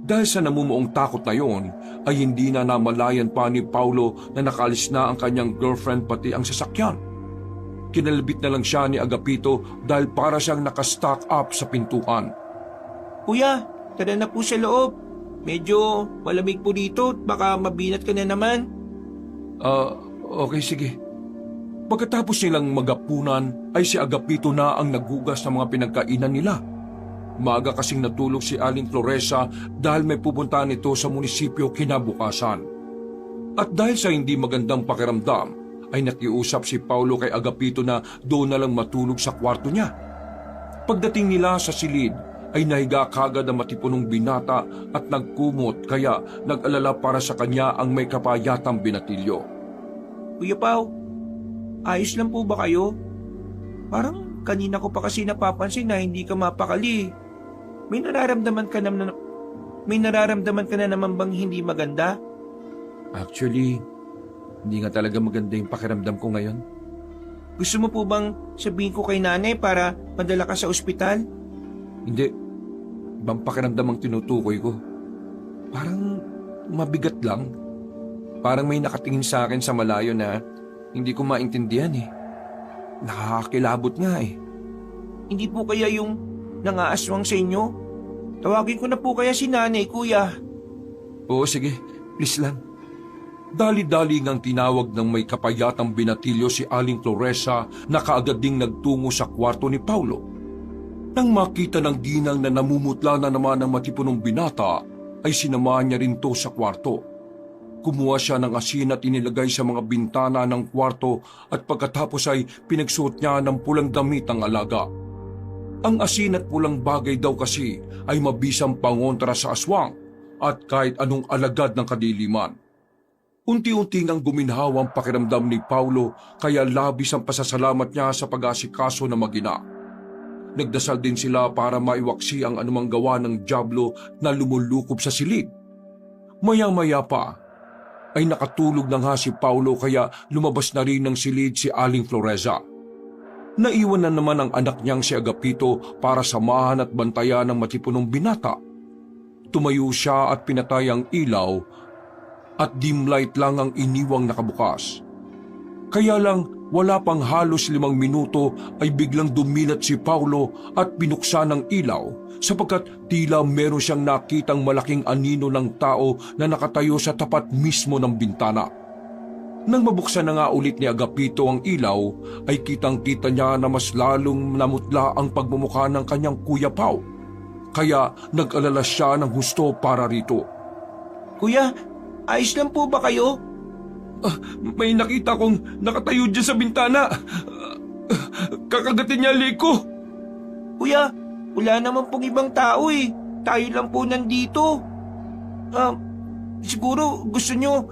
Speaker 1: Dahil sa namumuong takot na yon, ay hindi na namalayan pa ni Paulo na nakalis na ang kanyang girlfriend pati ang sasakyan. Kinalabit na lang siya ni Agapito dahil para siyang nakastock up sa pintuan.
Speaker 2: Kuya, tara na po sa loob. Medyo malamig po dito, baka mabinat ka na naman.
Speaker 1: Okay, sige. Pagkatapos nilang magapunan, ay si Agapito na ang naghugas ng mga pinagkainan nila. Maaga kasing natulog si Aling Floresa dahil may pupuntahan ito sa munisipyo kinabukasan. At dahil sa hindi magandang pakiramdam, ay nakiusap si Paulo kay Agapito na doon na lang matulog sa kwarto niya. Pagdating nila sa silid, ay nahiga kagad ang matipunong binata at nagkumot kaya nag-alala para sa kanya ang may kapayatang binatilyo.
Speaker 2: Kuya Pao, ayos lang po ba kayo? Parang kanina ko pa kasi napapansin na hindi ka mapakali. May nararamdaman ka na naman bang hindi maganda?
Speaker 3: Actually, hindi nga talaga maganda yung pakiramdam ko ngayon.
Speaker 2: Gusto mo po bang sabihin ko kay nanay para madala ka sa ospital?
Speaker 3: Hindi. Ibang pakiramdam ang tinutukoy ko. Parang mabigat lang. Parang may nakatingin sa akin sa malayo na hindi ko maintindihan eh. Nakakakilabot nga eh.
Speaker 2: Hindi po kaya yung nangaaswang sa inyo? Tawagin ko na po kaya si nanay, kuya.
Speaker 3: Oo, sige. Please lang.
Speaker 1: Dali-dali ngang tinawag ng may kapayatang binatilyo si Aling Floresa na kaagad ding nagtungo sa kwarto ni Paulo. Nang makita ng ginang na namumutla na naman ang matipunong binata, ay sinamahan niya rin to sa kwarto. Kumuha siya ng asin at inilagay sa mga bintana ng kwarto at pagkatapos ay pinagsuot niya ng pulang damit ang alaga. Ang asin at pulang bagay daw kasi ay mabisang pangontra sa aswang, at kahit anong alagad ng kadiliman. Unti-unti ngang guminhaw ang pakiramdam ni Paulo kaya labis ang pasasalamat niya sa pag-asikaso na mag-ina. Nagdasal din sila para maiwaksi ang anumang gawa ng dyablo na lumulukob sa silid. Maya-maya pa ay nakatulog na nga si Paulo kaya lumabas na rin ng silid si Aling Floreza. Naiwan na naman ang anak niyang si Agapito para samahan at bantayan ng matipunong binata. Tumayo siya at pinatay ang ilaw at dim light lang ang iniwang nakabukas. Kaya lang wala pang halos 5 minuto ay biglang dumilat si Paulo at binuksan ang ilaw sapagkat tila meron siyang nakitang malaking anino ng tao na nakatayo sa tapat mismo ng bintana. Nang mabuksan na nga ulit ni Agapito ang ilaw ay kitang-kita niya na mas lalong namutla ang pagmumukha ng kanyang Kuya Pao. Kaya nag-alala siya ng husto para rito.
Speaker 2: Kuya, ayos lang po ba kayo?
Speaker 3: May nakita kong nakatayo dyan sa bintana. Kakagatin niya liko.
Speaker 2: Kuya, wala naman pong ibang tao eh. Tayo lang po nandito. Siguro gusto nyo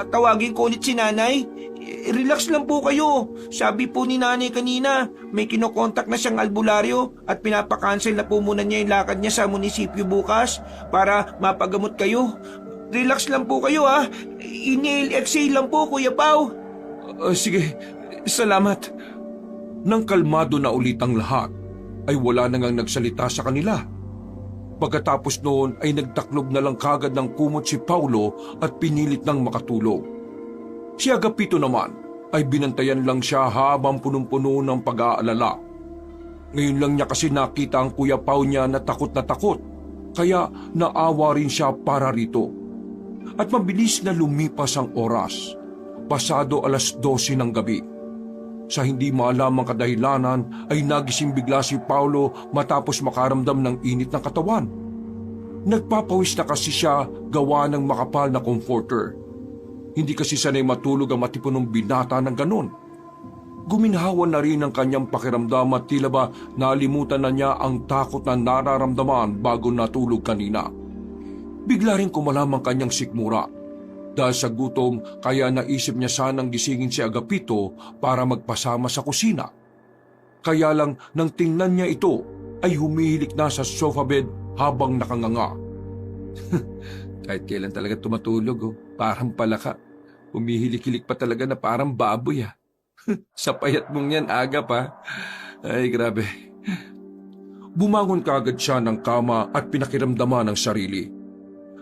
Speaker 2: tawagin ko ulit si nanay? Relax lang po kayo. Sabi po ni nanay kanina, may kinokontak na siyang albularyo at pinapakancel na po muna niya yung lakad niya sa munisipyo bukas para mapagamot kayo. Relax lang po kayo ha. Inhale, exhale lang po, Kuya Pao.
Speaker 1: Sige, salamat. Nang kalmado na ulit ang lahat, ay wala na ngang nagsalita sa kanila. Pagkatapos noon ay nagtaklob na lang kagad ng kumot si Paulo at pinilit ng makatulog. Si Agapito naman ay binantayan lang siya habang punong-puno ng pag-aalala. Ngayon lang niya kasi nakita ang Kuya Pao niya na takot, kaya naawa rin siya para rito. At mabilis na lumipas ang oras, pasado 12:00 ng gabi. Sa hindi maalamang kadahilanan ay nagising bigla si Paulo matapos makaramdam ng init ng katawan. Nagpapawis na kasi siya gawa ng makapal na comforter. Hindi kasi sanay matulog ang matipunong binata ng ganon. Guminhawa na rin ang kanyang pakiramdam at tila ba nalimutan na niya ang takot na nararamdaman bago natulog kanina. Bigla rin kumalam ang kanyang sikmura. Dahil sa gutom, kaya naisip niya sanang gisingin si Agapito para magpasama sa kusina. Kaya lang nang tingnan niya ito, ay humihilik na sa sofa bed habang nakanganga.
Speaker 3: Kahit kailan talaga tumatulog, parang palaka. Humihilik-hilik pa talaga na parang baboy Sa payat mong yan, aga pa. Ay, grabe.
Speaker 1: Bumangon kaagad siya ng kama at pinakiramdaman ang sarili.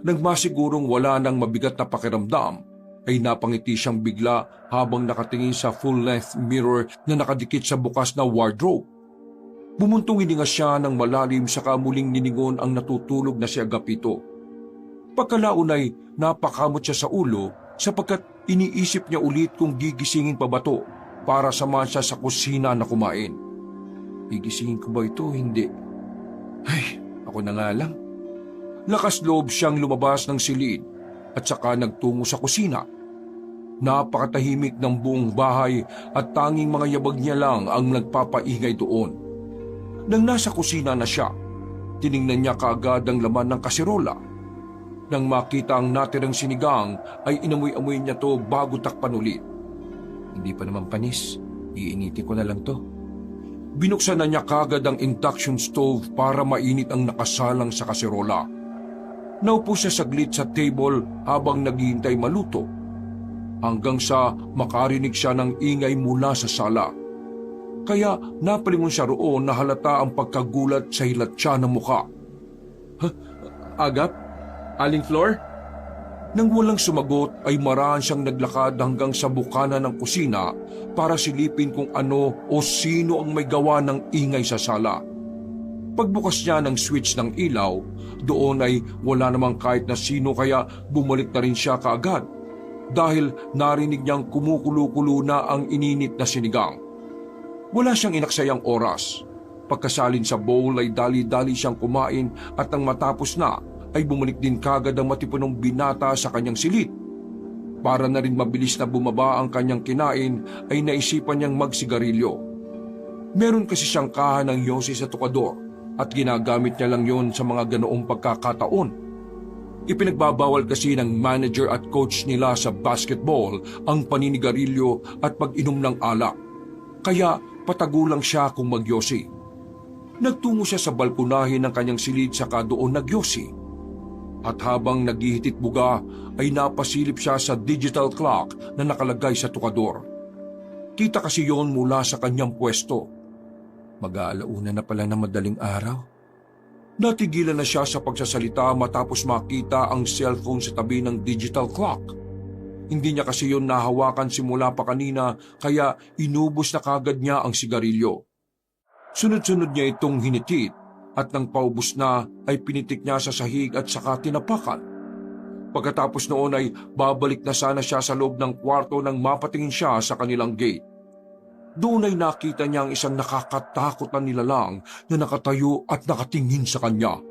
Speaker 1: Nang masigurong wala nang mabigat na pakiramdam, ay napangiti siyang bigla habang nakatingin sa full-length mirror na nakadikit sa bukas na wardrobe. Bumuntong hininga siya ng malalim saka muling niningon ang natutulog na si Agapito. Pagkalaon ay napakamot siya sa ulo sapagkat iniisip niya ulit kung gigisingin pa ba to para samahan siya sa kusina na kumain. Gigisingin ko ba ito? Hindi. Ay, ako na nga lang. Lakas loob siyang lumabas ng silid at saka nagtungo sa kusina. Napakatahimik ng buong bahay at tanging mga yabag niya lang ang nagpapaingay doon. Nang nasa kusina na siya, tiningnan niya kaagad ang laman ng kaserola. Nang makita ang natirang sinigang ay inamoy-amoy niya to bago takpan ulit. Hindi pa naman panis, iinitin ko na lang to. Binuksan na niya kaagad ang induction stove para mainit ang nakasalang sa kaserola. Naupo siya saglit sa table habang naghihintay maluto, hanggang sa makarinig siya ng ingay mula sa sala. Kaya napalingon siya roon na halata ang pagkagulat sa hilat siya ng mukha.
Speaker 3: Agap? Aling Flor?
Speaker 1: Nang walang sumagot ay maraan siyang naglakad hanggang sa bukana ng kusina para silipin kung ano o sino ang may gawa ng ingay sa sala. Pagbukas niya ng switch ng ilaw, doon ay wala namang kahit na sino kaya bumalik na rin siya kaagad dahil narinig niyang kumukulo-kulo na ang ininit na sinigang. Wala siyang inaksayang oras. Pagkasalin sa bowl ay dali-dali siyang kumain at nang matapos na ay bumalik din kagad ang matipunong binata sa kanyang silid. Para na rin mabilis na bumaba ang kanyang kinain ay naisipan niyang magsigarilyo. Meron kasi siyang kaha ng yosi sa tukador at ginagamit niya lang yon sa mga ganoong pagkakataon. Ipinagbabawal kasi ng manager at coach nila sa basketball ang paninigarilyo at pag-inom ng alak. Kaya patago lang siya kung magyosi. Nagtungo siya sa balkonahe ng kanyang silid saka doon nagyosi. At habang naghihitit buga ay napasilip siya sa digital clock na nakalagay sa tukador. Kita kasi yon mula sa kanyang pwesto. Mag-aalauna na pala na madaling araw. Natigilan na siya sa pagsasalita matapos makita ang cellphone sa tabi ng digital clock. Hindi niya kasi yon nahawakan simula pa kanina kaya inubos na kagad niya ang sigarilyo. Sunod-sunod niya itong hinitit at nang paubos na ay pinitik niya sa sahig at saka tinapakan. Pagkatapos noon ay babalik na sana siya sa loob ng kwarto nang mapatingin siya sa kanilang gate. Doon ay nakita niya ang isang nakakatakot na nilalang na nakatayo at nakatingin sa kanya.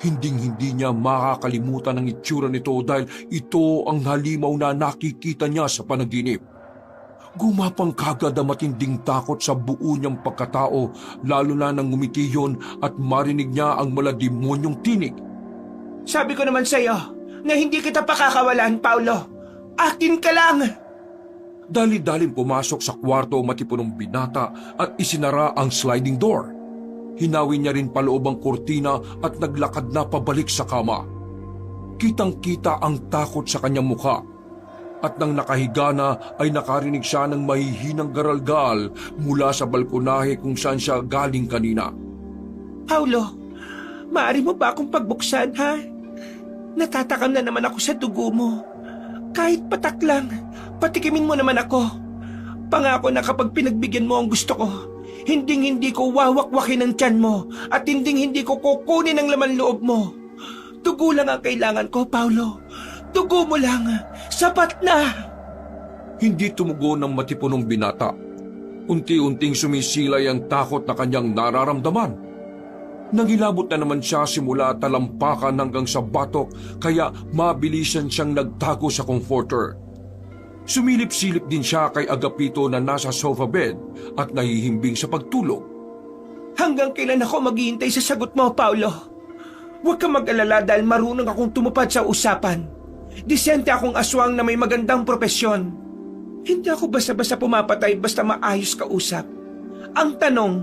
Speaker 1: Hinding-hindi niya makakalimutan ang itsura nito dahil ito ang halimaw na nakikita niya sa panaginip. Gumapang kagad ang matinding takot sa buo niyang pagkatao lalo na nang ngumiti yun at marinig niya ang malademonyong tinig.
Speaker 2: Sabi ko naman sa'yo na hindi kita pakakawalan, Paulo. Akin ka lang!
Speaker 1: Dali-daling pumasok sa kwarto matipunong binata at isinara ang sliding door. Hinawi niya rin paloob ang kurtina at naglakad na pabalik sa kama. Kitang-kita ang takot sa kanyang mukha. At nang nakahiga na ay nakarinig siya ng mahihinang garalgal mula sa balkonahe kung saan siya galing kanina.
Speaker 2: Paulo, maaari mo ba akong pagbuksan, ha? Natatakam na naman ako sa dugo mo. Kahit patak lang, patikimin mo naman ako. Pangako na kapag pinagbigyan mo ang gusto ko, hinding-hindi ko wawakwakin ang tiyan mo at hinding-hindi ko kukunin ang laman loob mo. Dugo lang ang kailangan ko, Paulo. Dugo mo lang. Sapat na.
Speaker 1: Hindi tumugon ng matipunong binata. Unti-unting sumisilay ang takot na kanyang nararamdaman. Nangilabot na naman siya simula talampakan hanggang sa batok kaya mabilisan siyang nagtago sa comforter. Sumilip-silip din siya kay Agapito na nasa sofa bed at nahihimbing sa pagtulog.
Speaker 2: Hanggang kailan ako maghihintay sa sagot mo, Paulo? Huwag kang mag-alala dahil marunong akong tumupad sa usapan. Disente akong aswang na may magandang propesyon. Hindi ako basta-basta pumapatay basta maayos ka usap. Ang tanong,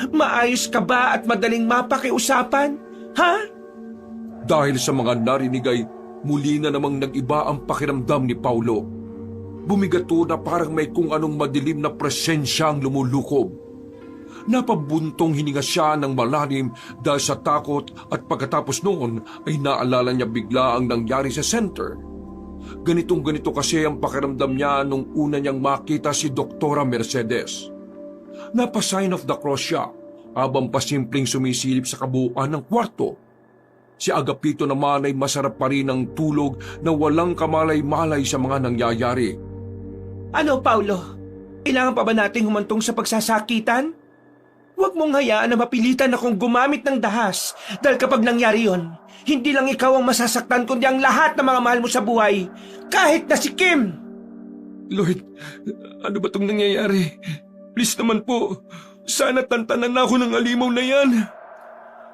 Speaker 2: maayos ka ba at madaling mapakiusapan? Ha?
Speaker 1: Dahil sa mga narinig ay muli na namang nag-iba ang pakiramdam ni Paulo. Bumigato na parang may kung anong madilim na presensya ang lumulukob. Napabuntong hininga siya ng malalim dahil sa takot at pagkatapos noon ay naalala niya bigla ang nangyari sa center. Ganitong-ganito kasi ang pakiramdam niya nung una niyang makita si Doktora Mercedes. Napa-sign of the cross siya habang pasimpleng sumisilip sa kabuuan ng kwarto. Si Agapito naman ay masarap pa rin ang tulog na walang kamalay-malay sa mga nangyayari.
Speaker 2: Ano, Paulo? Kailangan pa ba nating humantong sa pagsasakitan? Huwag mong hayaan na mapilitan akong gumamit ng dahas dahil kapag nangyari yon, hindi lang ikaw ang masasaktan kundi ang lahat ng mga mahal mo sa buhay, kahit na si Kim!
Speaker 3: Lloyd, ano ba itong nangyayari? Please naman po, sana tantanan na ako ng alimaw na yan.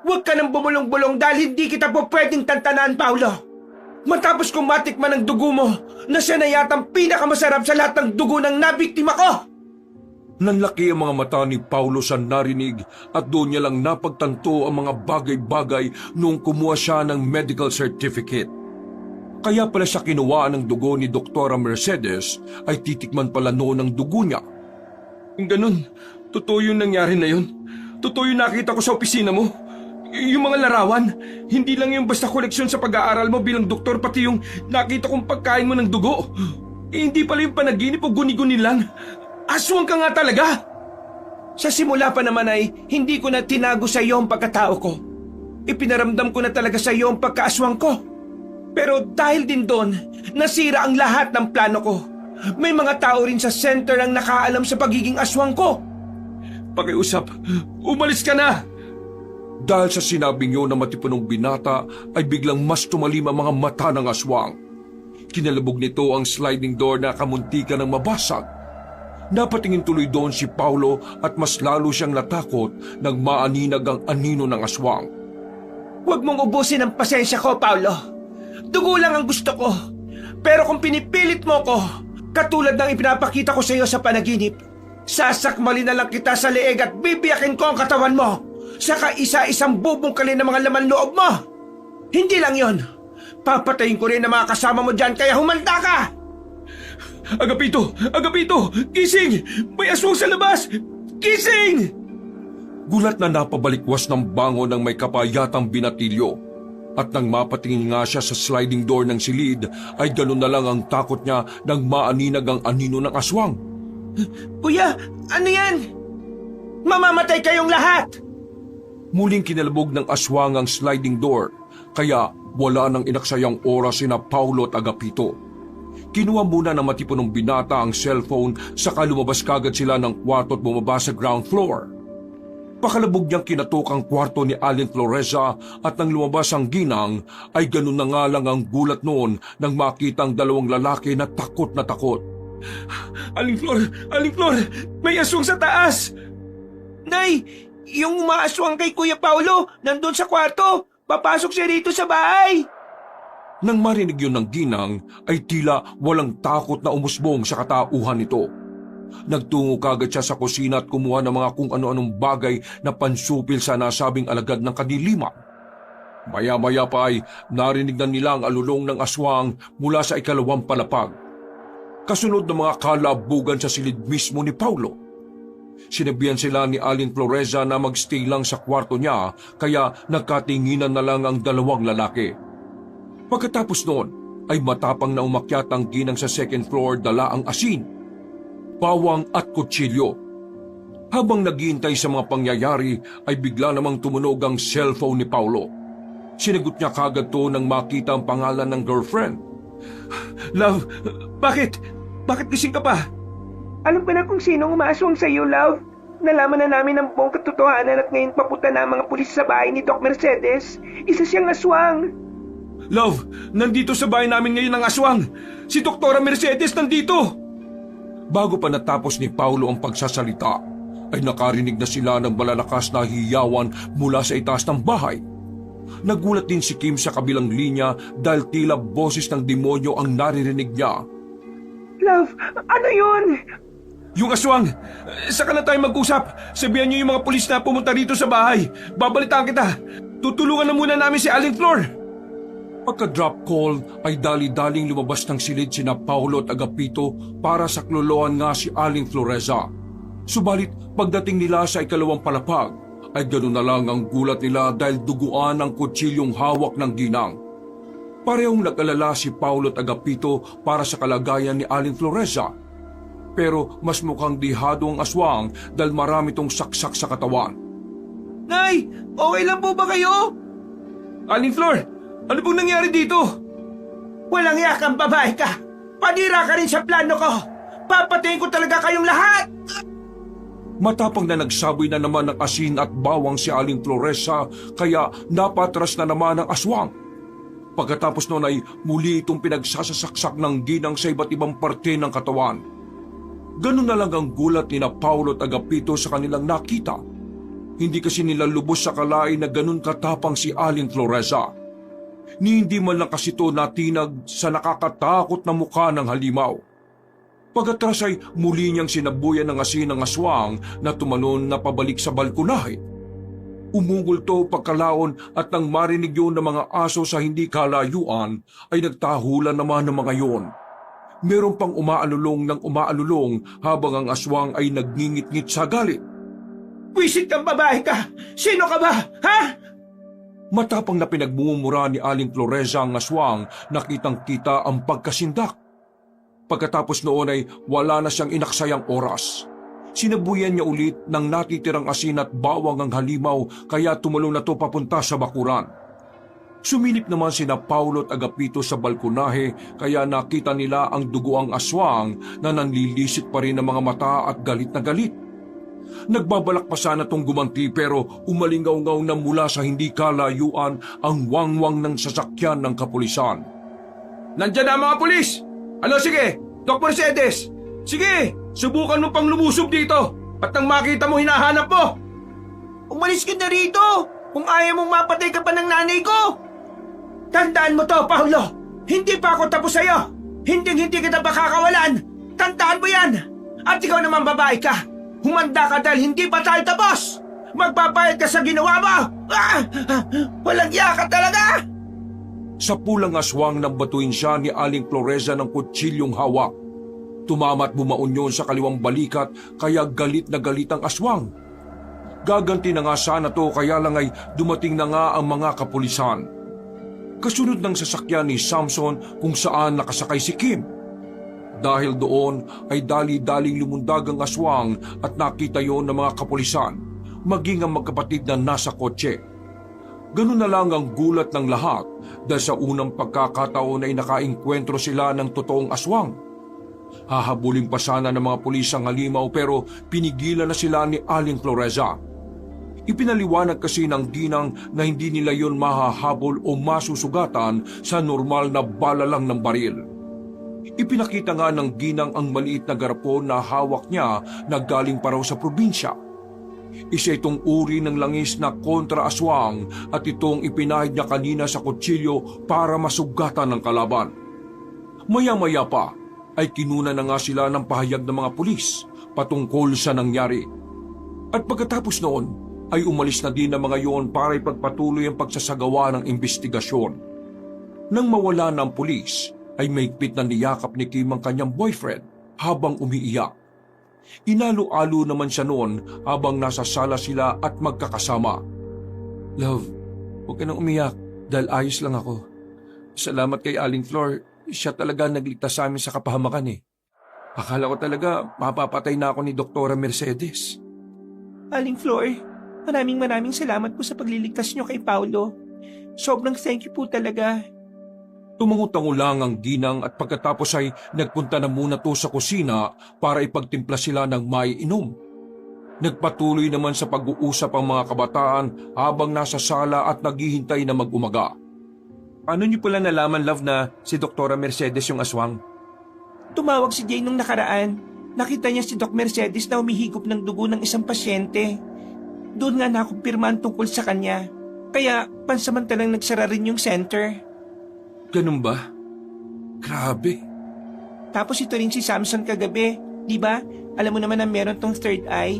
Speaker 2: Huwag ka nang bumulong-bulong dahil hindi kita po pwedeng tantanan, Paulo. Matapos kong matikman ang dugo mo na siya na yatang pinakamasarap sa lahat ng dugo ng nabiktima ko.
Speaker 1: Nanlaki ang mga mata ni Paulo sa narinig at doon niya lang napagtanto ang mga bagay-bagay nung kumuha siya ng medical certificate. Kaya pala siya kinuha ng dugo ni Doktora Mercedes ay titikman pala noon ang dugo niya.
Speaker 3: Ganun, totoo yung nangyari na yun. Totoo yung nakita ko sa opisina mo. Yung mga larawan, hindi lang yung basta koleksyon sa pag-aaral mo bilang doktor, pati yung nakita kong pagkain mo ng dugo. Hindi pala yung panaginip o guni-guni lang. Aswang ka nga talaga!
Speaker 2: Sa simula pa naman ay hindi ko na tinago sa iyo ang pagkatao ko. Ipinaramdam ko na talaga sa iyo ang pagkaaswang ko. Pero dahil din doon, nasira ang lahat ng plano ko. May mga tao rin sa center ang nakaalam sa pagiging aswang ko.
Speaker 3: Pakiusap, umalis ka na!
Speaker 1: Dahil sa sinabing yun na matipunong binata ay biglang mas tumalim ang mga mata ng aswang. Kinalabog nito ang sliding door na kamuntikan ng mabasag. Napatingin tuloy doon si Paulo at mas lalo siyang natakot nang maaninag ang anino ng aswang.
Speaker 2: Huwag mong ubusin ang pasensya ko, Paulo. dugo lang ang gusto ko. Pero kung pinipilit mo ko, katulad ng ipinapakita ko sa iyo sa panaginip, sasakmalin na lang kita sa leeg at bibiyakin ko ang katawan mo. Saka isa-isang bubungkalin ng mga laman loob mo. Hindi lang yon. Papatayin ko rin ang mga kasama mo dyan kaya humanda ka! Agapito! Agapito! Gising! May aswang sa labas! Gising!
Speaker 1: Gulat na napabalikwas ng bango ng may kapayatang binatilyo. At nang mapatingin nga siya sa sliding door ng silid, ay ganun na lang ang takot niya nang maaninag ang anino ng aswang.
Speaker 2: Kuya, ano yan? Mamamatay kayong lahat!
Speaker 1: Muling kinalabog ng aswang ang sliding door, kaya wala nang inaksayang oras sina Paulo at Agapito. Kinuha muna ng matipunong binata ang cellphone, saka lumabas kagad sila ng kwarto at bumaba sa ground floor. Pakalabog niyang kinatok ang kwarto ni Aling Floreza at nang lumabas ang ginang ay ganun na nga lang ang gulat noon nang makita ang dalawang lalaki na takot na takot.
Speaker 2: Aling Flor, may aswang sa taas! Nay, yung umaaswang kay Kuya Paulo, nandun sa kwarto. Papasok siya rito sa bahay.
Speaker 1: Nang marinig yun ng ginang ay tila walang takot na umusbong sa katauhan nito. Nagtungo kagad siya sa kusina at kumuha ng mga kung ano-anong bagay na pansupil sa nasabing alagad ng kadiliman. Maya-maya pa ay narinig na nila ang alulong ng aswang mula sa ikalawang palapag. Kasunod ng mga kalabugan sa silid mismo ni Paulo. Sinabihan sila ni Aling Floreza na magstay lang sa kwarto niya kaya nagkatinginan na lang ang dalawang lalaki. Pagkatapos noon ay matapang na umakyat ang ginang sa second floor dala ang asin, bawang at kutsilyo. Habang naghihintay sa mga pangyayari ay bigla namang tumunog ang cellphone ni Paulo. Sinagot niya kagad to nang makita ang pangalan ng girlfriend.
Speaker 2: Love, bakit? Bakit gising ka pa? Alam ko na kung sinong umaaswang sa iyo, love. Nalaman na namin ang buong katotohanan at ngayon papunta na ang mga pulis sa bahay ni Doc Mercedes. Isa siyang aswang.
Speaker 3: Love, nandito sa bahay namin ngayon ang aswang. Si Doktora Mercedes nandito.
Speaker 1: Bago pa natapos ni Paulo ang pagsasalita, ay nakarinig na sila ng malalakas na hiyawan mula sa itaas ng bahay. Nagulat din si Kim sa kabilang linya dahil tila boses ng demonyo ang naririnig niya.
Speaker 2: Love, ano yun?
Speaker 3: Yung aswang, saka na tayo mag-usap. Sabihan niyo yung mga pulis na pumunta rito sa bahay. Babalitaan kita. Tutulungan na muna namin si Aling Flor.
Speaker 1: Pagka-drop call ay dali-daling lumabas ng silid sina Paulo at Agapito para sakloloan nga si Aling Floreza. Subalit pagdating nila sa ikalawang palapag ay ganoon na lang ang gulat nila dahil duguan ang kutsilyong hawak ng ginang. Parehong nag-alala si Paulo at Agapito para sa kalagayan ni Aling Floreza. Pero mas mukhang dihado ang aswang dahil marami tong saksak sa katawan.
Speaker 2: Nay, okay lang po ba kayo?
Speaker 3: Aling Flor, ano pong nangyari dito?
Speaker 2: Walang yakang babae ka. Panira ka rin sa plano ko. Papatayin ko talaga kayong lahat.
Speaker 1: Matapang na nagsaboy na naman ng asin at bawang si Aling Floreza kaya napatras na naman ang aswang. Pagkatapos noon ay muli itong pinagsasasaksak ng ginang sa iba't ibang parte ng katawan. Ganun na lang ang gulat ni na Paulo at Agapito sa kanilang nakita. Hindi kasi nila lubos sa kalain na ganun katapang si Aling Floreza. Ni hindi man lang kasi ito natinag sa nakakatakot na mukha ng halimaw. Pagkatras ay muli niyang sinabuyan ng asin ng aswang na tumanon na pabalik sa balkonahe. Umungol to pagkalaon at nang marinig yun ng mga aso sa hindi kalayuan ay nagtahulan naman ng mga yon. Meron pang umaalulong ng umaalulong habang ang aswang ay nagngingit-ngit sa galit.
Speaker 2: Wisit kang babae ka! Sino ka ba? Ha?
Speaker 1: Matapang na pinagmumura ni Aling Floreza ang aswang, nakitang-kita ang pagkasindak. Pagkatapos noon ay wala na siyang inaksayang oras. Sinabuyan niya ulit ng natitirang asin at bawang ang halimaw kaya tumulong na to papunta sa bakuran. Sumilip naman sina Paulo at Agapito sa balkonahe kaya nakita nila ang dugoang aswang na nanlilisik pa rin ng mga mata at galit na galit. Nagbabalak pa sana tong gumanti pero umalingaw-ngaw na mula sa hindi kalayuan ang wangwang ng sasakyan ng kapulisan.
Speaker 3: Nandiyan na ang mga pulis! Ano sige, Doc Mercedes? Sige, subukan mo pang lumusob dito at nang makita mo hinahanap mo.
Speaker 2: Umalis ka na rito kung ayaw mong mapatay ka pa ng nanay ko. Tandaan mo to, Paulo! Hindi pa ako tapos sa'yo! Hindi kita pakakawalan! Tandaan mo yan! At ikaw naman babae ka! Humanda ka dahil hindi pa tayo tapos! Magpapayad ka sa ginawa mo! Walang iya ka talaga!
Speaker 1: Sa pulang aswang nang batuin siya ni Aling Floreza ng kutsilyong hawak. Tumama at bumaon yun sa kaliwang balikat kaya galit na galit ang aswang. Gaganti na nga sana to kaya lang ay dumating na nga ang mga kapulisan. Kasunod ng sasakyan ni Samson kung saan nakasakay si Kim. Dahil doon ay dali-daling lumundag ang aswang at nakita yon ng mga kapulisan, maging ang magkapatid na nasa kotse. Ganun na lang ang gulat ng lahat dahil sa unang pagkakataon ay nakainkwentro sila ng totoong aswang. Hahabulin pa sana ng mga pulis ang halimaw pero pinigilan na sila ni Aling Floreza. Ipinaliwanag kasi ng ginang na hindi nila yon mahahabol o masusugatan sa normal na bala lang ng baril. Ipinakita nga ng ginang ang maliit na garapon na hawak niya na galing pa raw sa probinsya. Isa itong uri ng langis na kontra-aswang at itong ipinahid niya kanina sa kutsilyo para masugatan ng kalaban. Maya-maya pa ay kinuna na nga sila ng pahayag ng mga pulis patungkol sa nangyari. At pagkatapos noon ay umalis na din ang mga yon para ipagpatuloy ang pagsasagawa ng investigasyon. Nang mawala ng pulis ay maigpit na niyakap ni Kim ang kanyang boyfriend habang umiiyak. Inalo-alo naman siya noon habang nasa sala sila at magkakasama. Love, huwag ka nang umiyak dahil ayos lang ako. Salamat kay Aling Flor, siya talaga nagligtas sa amin sa kapahamakan eh. Akala ko talaga mapapatay na ako ni Doktora Mercedes.
Speaker 2: Aling Flor, maraming salamat po sa pagliligtas niyo kay Paulo. Sobrang thank you po talaga.
Speaker 1: Tumangutango lang ang ginang at pagkatapos ay nagpunta na muna to sa kusina para ipagtimpla sila ng maiinom. Nagpatuloy naman sa pag-uusap ang mga kabataan habang nasa sala at naghihintay na mag-umaga. Ano niyo pala nalaman, love, na si Doktora Mercedes yung aswang?
Speaker 2: Tumawag si Jay nung nakaraan. Nakita niya si Doc Mercedes na humihigop ng dugo ng isang pasyente. Doon nga nakumpirmahan tungkol sa kanya. Kaya pansamantalang nagsara rin yung center.
Speaker 1: Ganun ba? Grabe.
Speaker 2: Tapos ito rin si Samson kagabi, di ba? Alam mo naman na meron tong third eye.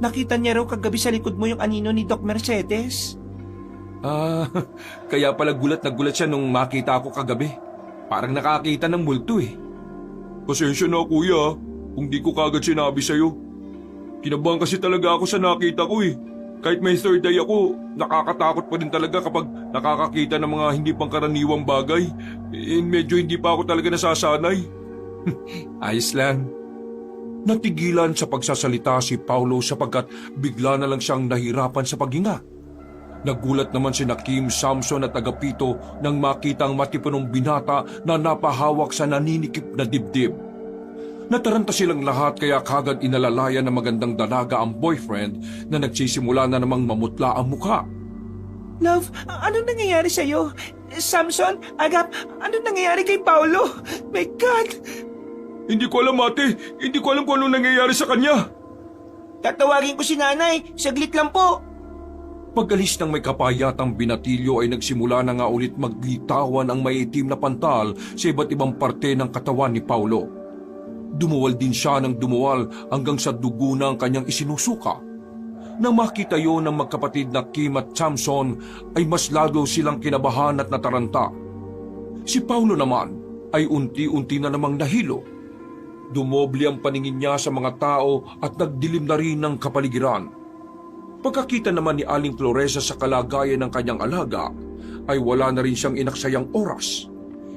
Speaker 2: Nakita niya raw kagabi sa likod mo yung anino ni Doc Mercedes.
Speaker 1: Kaya pala gulat na gulat siya nung makita ako kagabi. Parang nakakita ng multo eh. Pasensya na kuya, kung di ko kagad sinabi sa'yo. Kinabahan kasi talaga ako sa nakita ko eh. Kahit may third eye ako, nakakatakot pa rin talaga kapag nakakakita ng mga hindi pangkaraniwang bagay. Medyo hindi pa ako talaga nasasanay. Ayos lang. Natigilan sa pagsasalita si Paulo sapagkat bigla na lang siyang nahirapan sa paghinga. Nagulat naman si Kim, Samson at Agapito nang makitang matipunong binata na napahawak sa naninikip na dibdib. Nataranta silang lahat kaya kagad inalalayan ng magandang dalaga ang boyfriend na nagsisimula na namang mamutla ang mukha.
Speaker 2: Love, anong nangyayari sa'yo? Samson, Agap, anong nangyayari kay Paulo? My God!
Speaker 1: Hindi ko alam ate, hindi ko alam kung anong nangyayari sa kanya.
Speaker 2: Tatawagin ko si nanay, saglit lang po.
Speaker 1: Pag-alis ng may kapayatang binatilyo ay nagsimula na nga ulit maglitawan ang maitim na pantal sa iba't ibang parte ng katawan ni Paulo. Dumuwal din siya ng dumuwal hanggang sa dugo na ang kanyang isinusuka. Nang makita yon ng magkapatid na Kim at Samson ay mas lalo silang kinabahan at nataranta. Si Paulo naman ay unti-unti na namang nahilo. Dumoble ang paningin niya sa mga tao at nagdilim na rin ng kapaligiran. Pagkakita naman ni Aling Floreza sa kalagayan ng kanyang alaga ay wala na rin siyang inaksayang oras.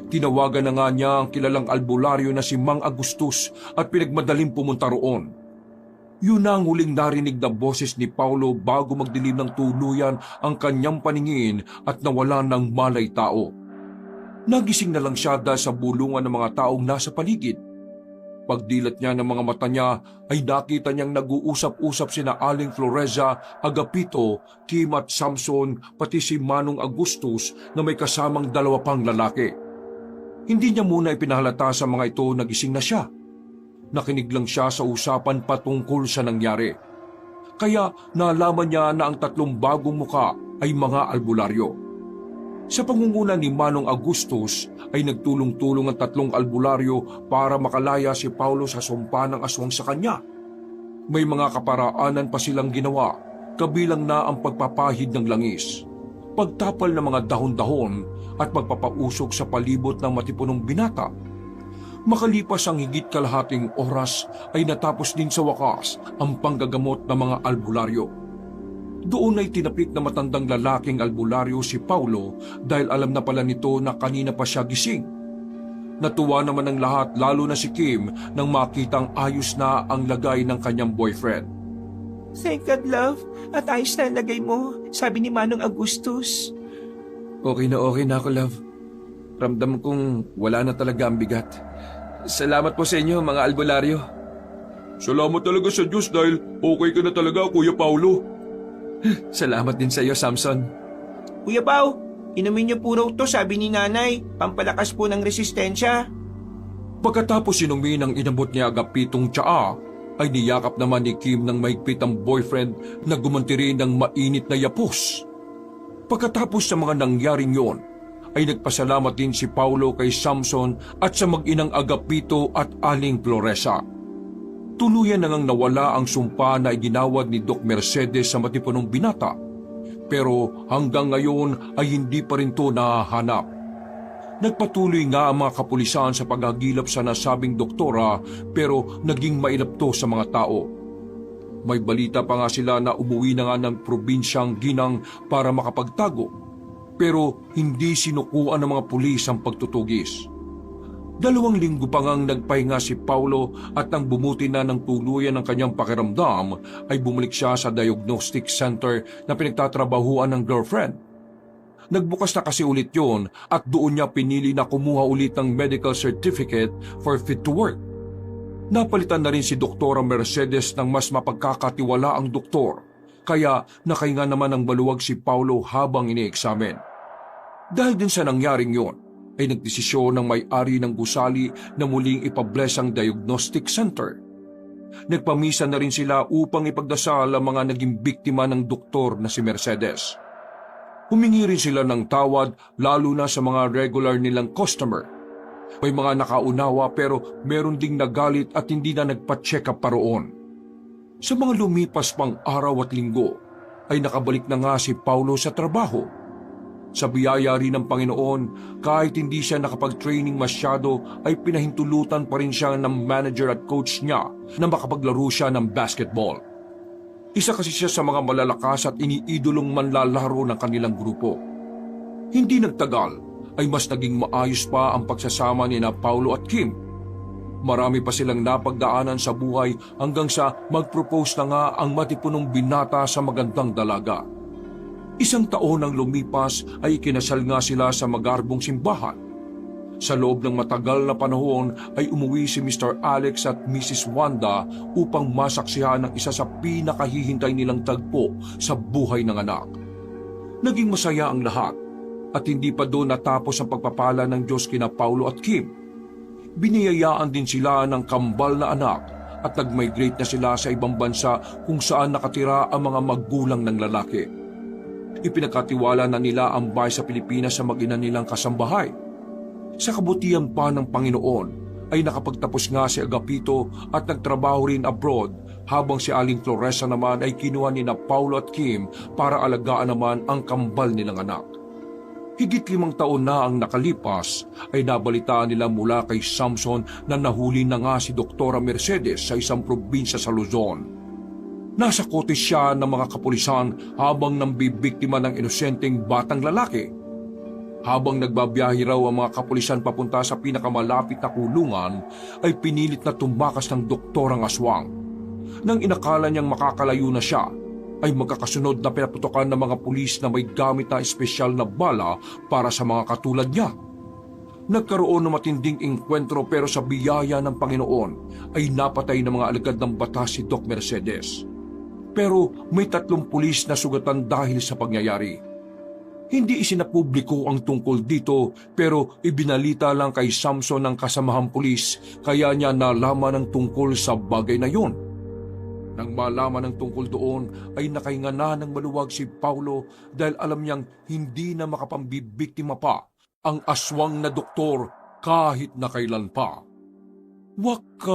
Speaker 1: Tinawagan na nga niya ang kilalang albularyo na si Mang Agustus at pinagmadaling pumunta roon. Yun na ang huling narinig na boses ni Paulo bago magdilim ng tuluyan ang kanyang paningin at nawalan ng malay tao. Nagising na lang siya dahil sa bulungan ng mga taong nasa paligid. Pagdilat niya ng mga mata niya ay nakita niyang nag-uusap-usap sina Aling Floreza, Agapito, Kim at Samson pati si Manong Agustus na may kasamang 2 pang lalaki. Hindi niya muna ipinahalata sa mga ito na gising na siya. Nakinig lang siya sa usapan patungkol sa nangyari. Kaya nalaman niya na ang 3 bagong muka ay mga albularyo. Sa pangunguna ni Manong Agustus ay nagtulong-tulong ang 3 albularyo para makalaya si Paulo sa sumpa ng aswang sa kanya. May mga kaparaanan pa silang ginawa, kabilang na ang pagpapahid ng langis, pagtapal ng mga dahon-dahon at pagpapausok sa palibot ng matipunong binata. Makalipas ang higit kalahating oras ay natapos din sa wakas ang panggagamot ng mga albularyo. Doon ay tinapik na matandang lalaking albularyo si Paulo dahil alam na pala nito na kanina pa siya gising. Natuwa naman ang lahat lalo na si Kim nang makitang ayos na ang lagay ng kanyang boyfriend.
Speaker 2: Thank God, love. At ayos na ang lagay mo, sabi ni Manong Agustus.
Speaker 3: Okay na ako, love. Ramdam kong wala na talaga ang bigat. Salamat po sa inyo, mga albularyo.
Speaker 1: Salamat talaga sa Diyos dahil okay ka na talaga, Kuya Paulo.
Speaker 3: Salamat din sa iyo, Samson.
Speaker 2: Kuya Pao, inumin niyo po raw to, sabi ni nanay. Pampalakas po ng resistensya.
Speaker 1: Pagkatapos inumin ang inabot niya agapitong tsaa, ay niyakap naman ni Kim ng mahigpit ang boyfriend na gumanti rin ng mainit na yapos. Pagkatapos sa mga nangyaring yon, ay nagpasalamat din si Paulo kay Samson at sa mag-inang Agapito at Aling Floresa. Tuluyan na ngang nawala ang sumpa na iginawad ni Doc Mercedes sa matipunong binata, pero hanggang ngayon ay hindi pa rin ito nahahanap. Nagpatuloy nga ang mga kapulisan sa paghagilap sa nasabing doktora pero naging mailap to sa mga tao. May balita pa nga sila na umuwi na nga ng probinsyang Ginang para makapagtago, pero hindi sinukuan ng mga pulis ang pagtutugis. 2 linggo pa ngang nagpahinga si Paulo at nang bumuti na ng tuluyan ng kanyang pakiramdam ay bumalik siya sa diagnostic center na pinagtatrabahuan ng girlfriend. Nagbukas na kasi ulit yon at doon niya pinili na kumuha ulit ng medical certificate for fit to work. Napalitan na rin si Doktora Mercedes ng mas mapagkakatiwala ang doktor, kaya nakahinga naman ng maluwag si Paulo habang ini-examine. Dahil din sa nangyaring yon, ay nagdesisyon ng may-ari ng gusali na muling ipabless ang diagnostic center. Nagpamisa na rin sila upang ipagdasal ang mga naging biktima ng doktor na si Mercedes. Humingi rin sila ng tawad lalo na sa mga regular nilang customer. May mga nakaunawa pero meron ding nagalit at hindi na nagpa-check up pa roon. Sa mga lumipas pang araw at linggo, ay nakabalik na nga si Paulo sa trabaho. Sa biyaya rin ng Panginoon, kahit hindi siya nakapag-training masyado, ay pinahintulutan pa rin siya ng manager at coach niya na makapaglaro siya ng basketball. Isa kasi siya sa mga malalakas at iniidolong manlalaro ng kanilang grupo. Hindi nagtagal, ay mas naging maayos pa ang pagsasama ni na Paulo at Kim. Marami pa silang napagdaanan sa buhay hanggang sa mag-propose na nga ang matipunong binata sa magandang dalaga. 1 taon ang lumipas ay ikinasal nga sila sa magarbong simbahan. Sa loob ng matagal na panahon ay umuwi si Mr. Alex at Mrs. Wanda upang masaksihan ang isa sa pinakahihintay nilang tagpo sa buhay ng anak. Naging masaya ang lahat at hindi pa doon natapos ang pagpapala ng Diyos kina Paulo at Kim. Biniyayaan din sila ng kambal na anak at nag-migrate na sila sa ibang bansa kung saan nakatira ang mga magulang ng lalaki. Ipinagkatiwala na nila ang bahay sa Pilipinas sa mag-ina nilang kasambahay. Sa kabutihan pa ng Panginoon ay nakapagtapos nga si Agapito at nagtrabaho rin abroad habang si Aling Floresa naman ay kinuha ni na Paulo at Kim para alagaan naman ang kambal nilang anak. Higit 5 taon na ang nakalipas ay nabalitaan nila mula kay Samson na nahuli na nga si Doktora Mercedes sa isang probinsya sa Luzon. Nasa kote siya ng mga kapulisan habang nambibiktima ng inosenteng batang lalaki. Habang nagbabiyahe raw ang mga kapulisan papunta sa pinakamalapit na kulungan, ay pinilit na tumakas ng doktorang aswang. Nang inakala niyang makakalayo na siya, ay magkakasunod na pinaputokan ng mga pulis na may gamit na espesyal na bala para sa mga katulad niya. Nagkaroon ng matinding engkwentro pero sa biyaya ng Panginoon ay napatay ng mga alagad ng batas si Doc Mercedes. Pero may 3 pulis na sugatan dahil sa pangyayari. Hindi isinapubliko ang tungkol dito pero ibinalita lang kay Samson ng kasamahang pulis kaya niya nalaman ang tungkol sa bagay na yon. Nang malaman ng tungkol doon ay nakahinga na ng maluwag si Paulo dahil alam niyang hindi na makapambibiktima pa ang aswang na doktor kahit na kailan pa. Wakas!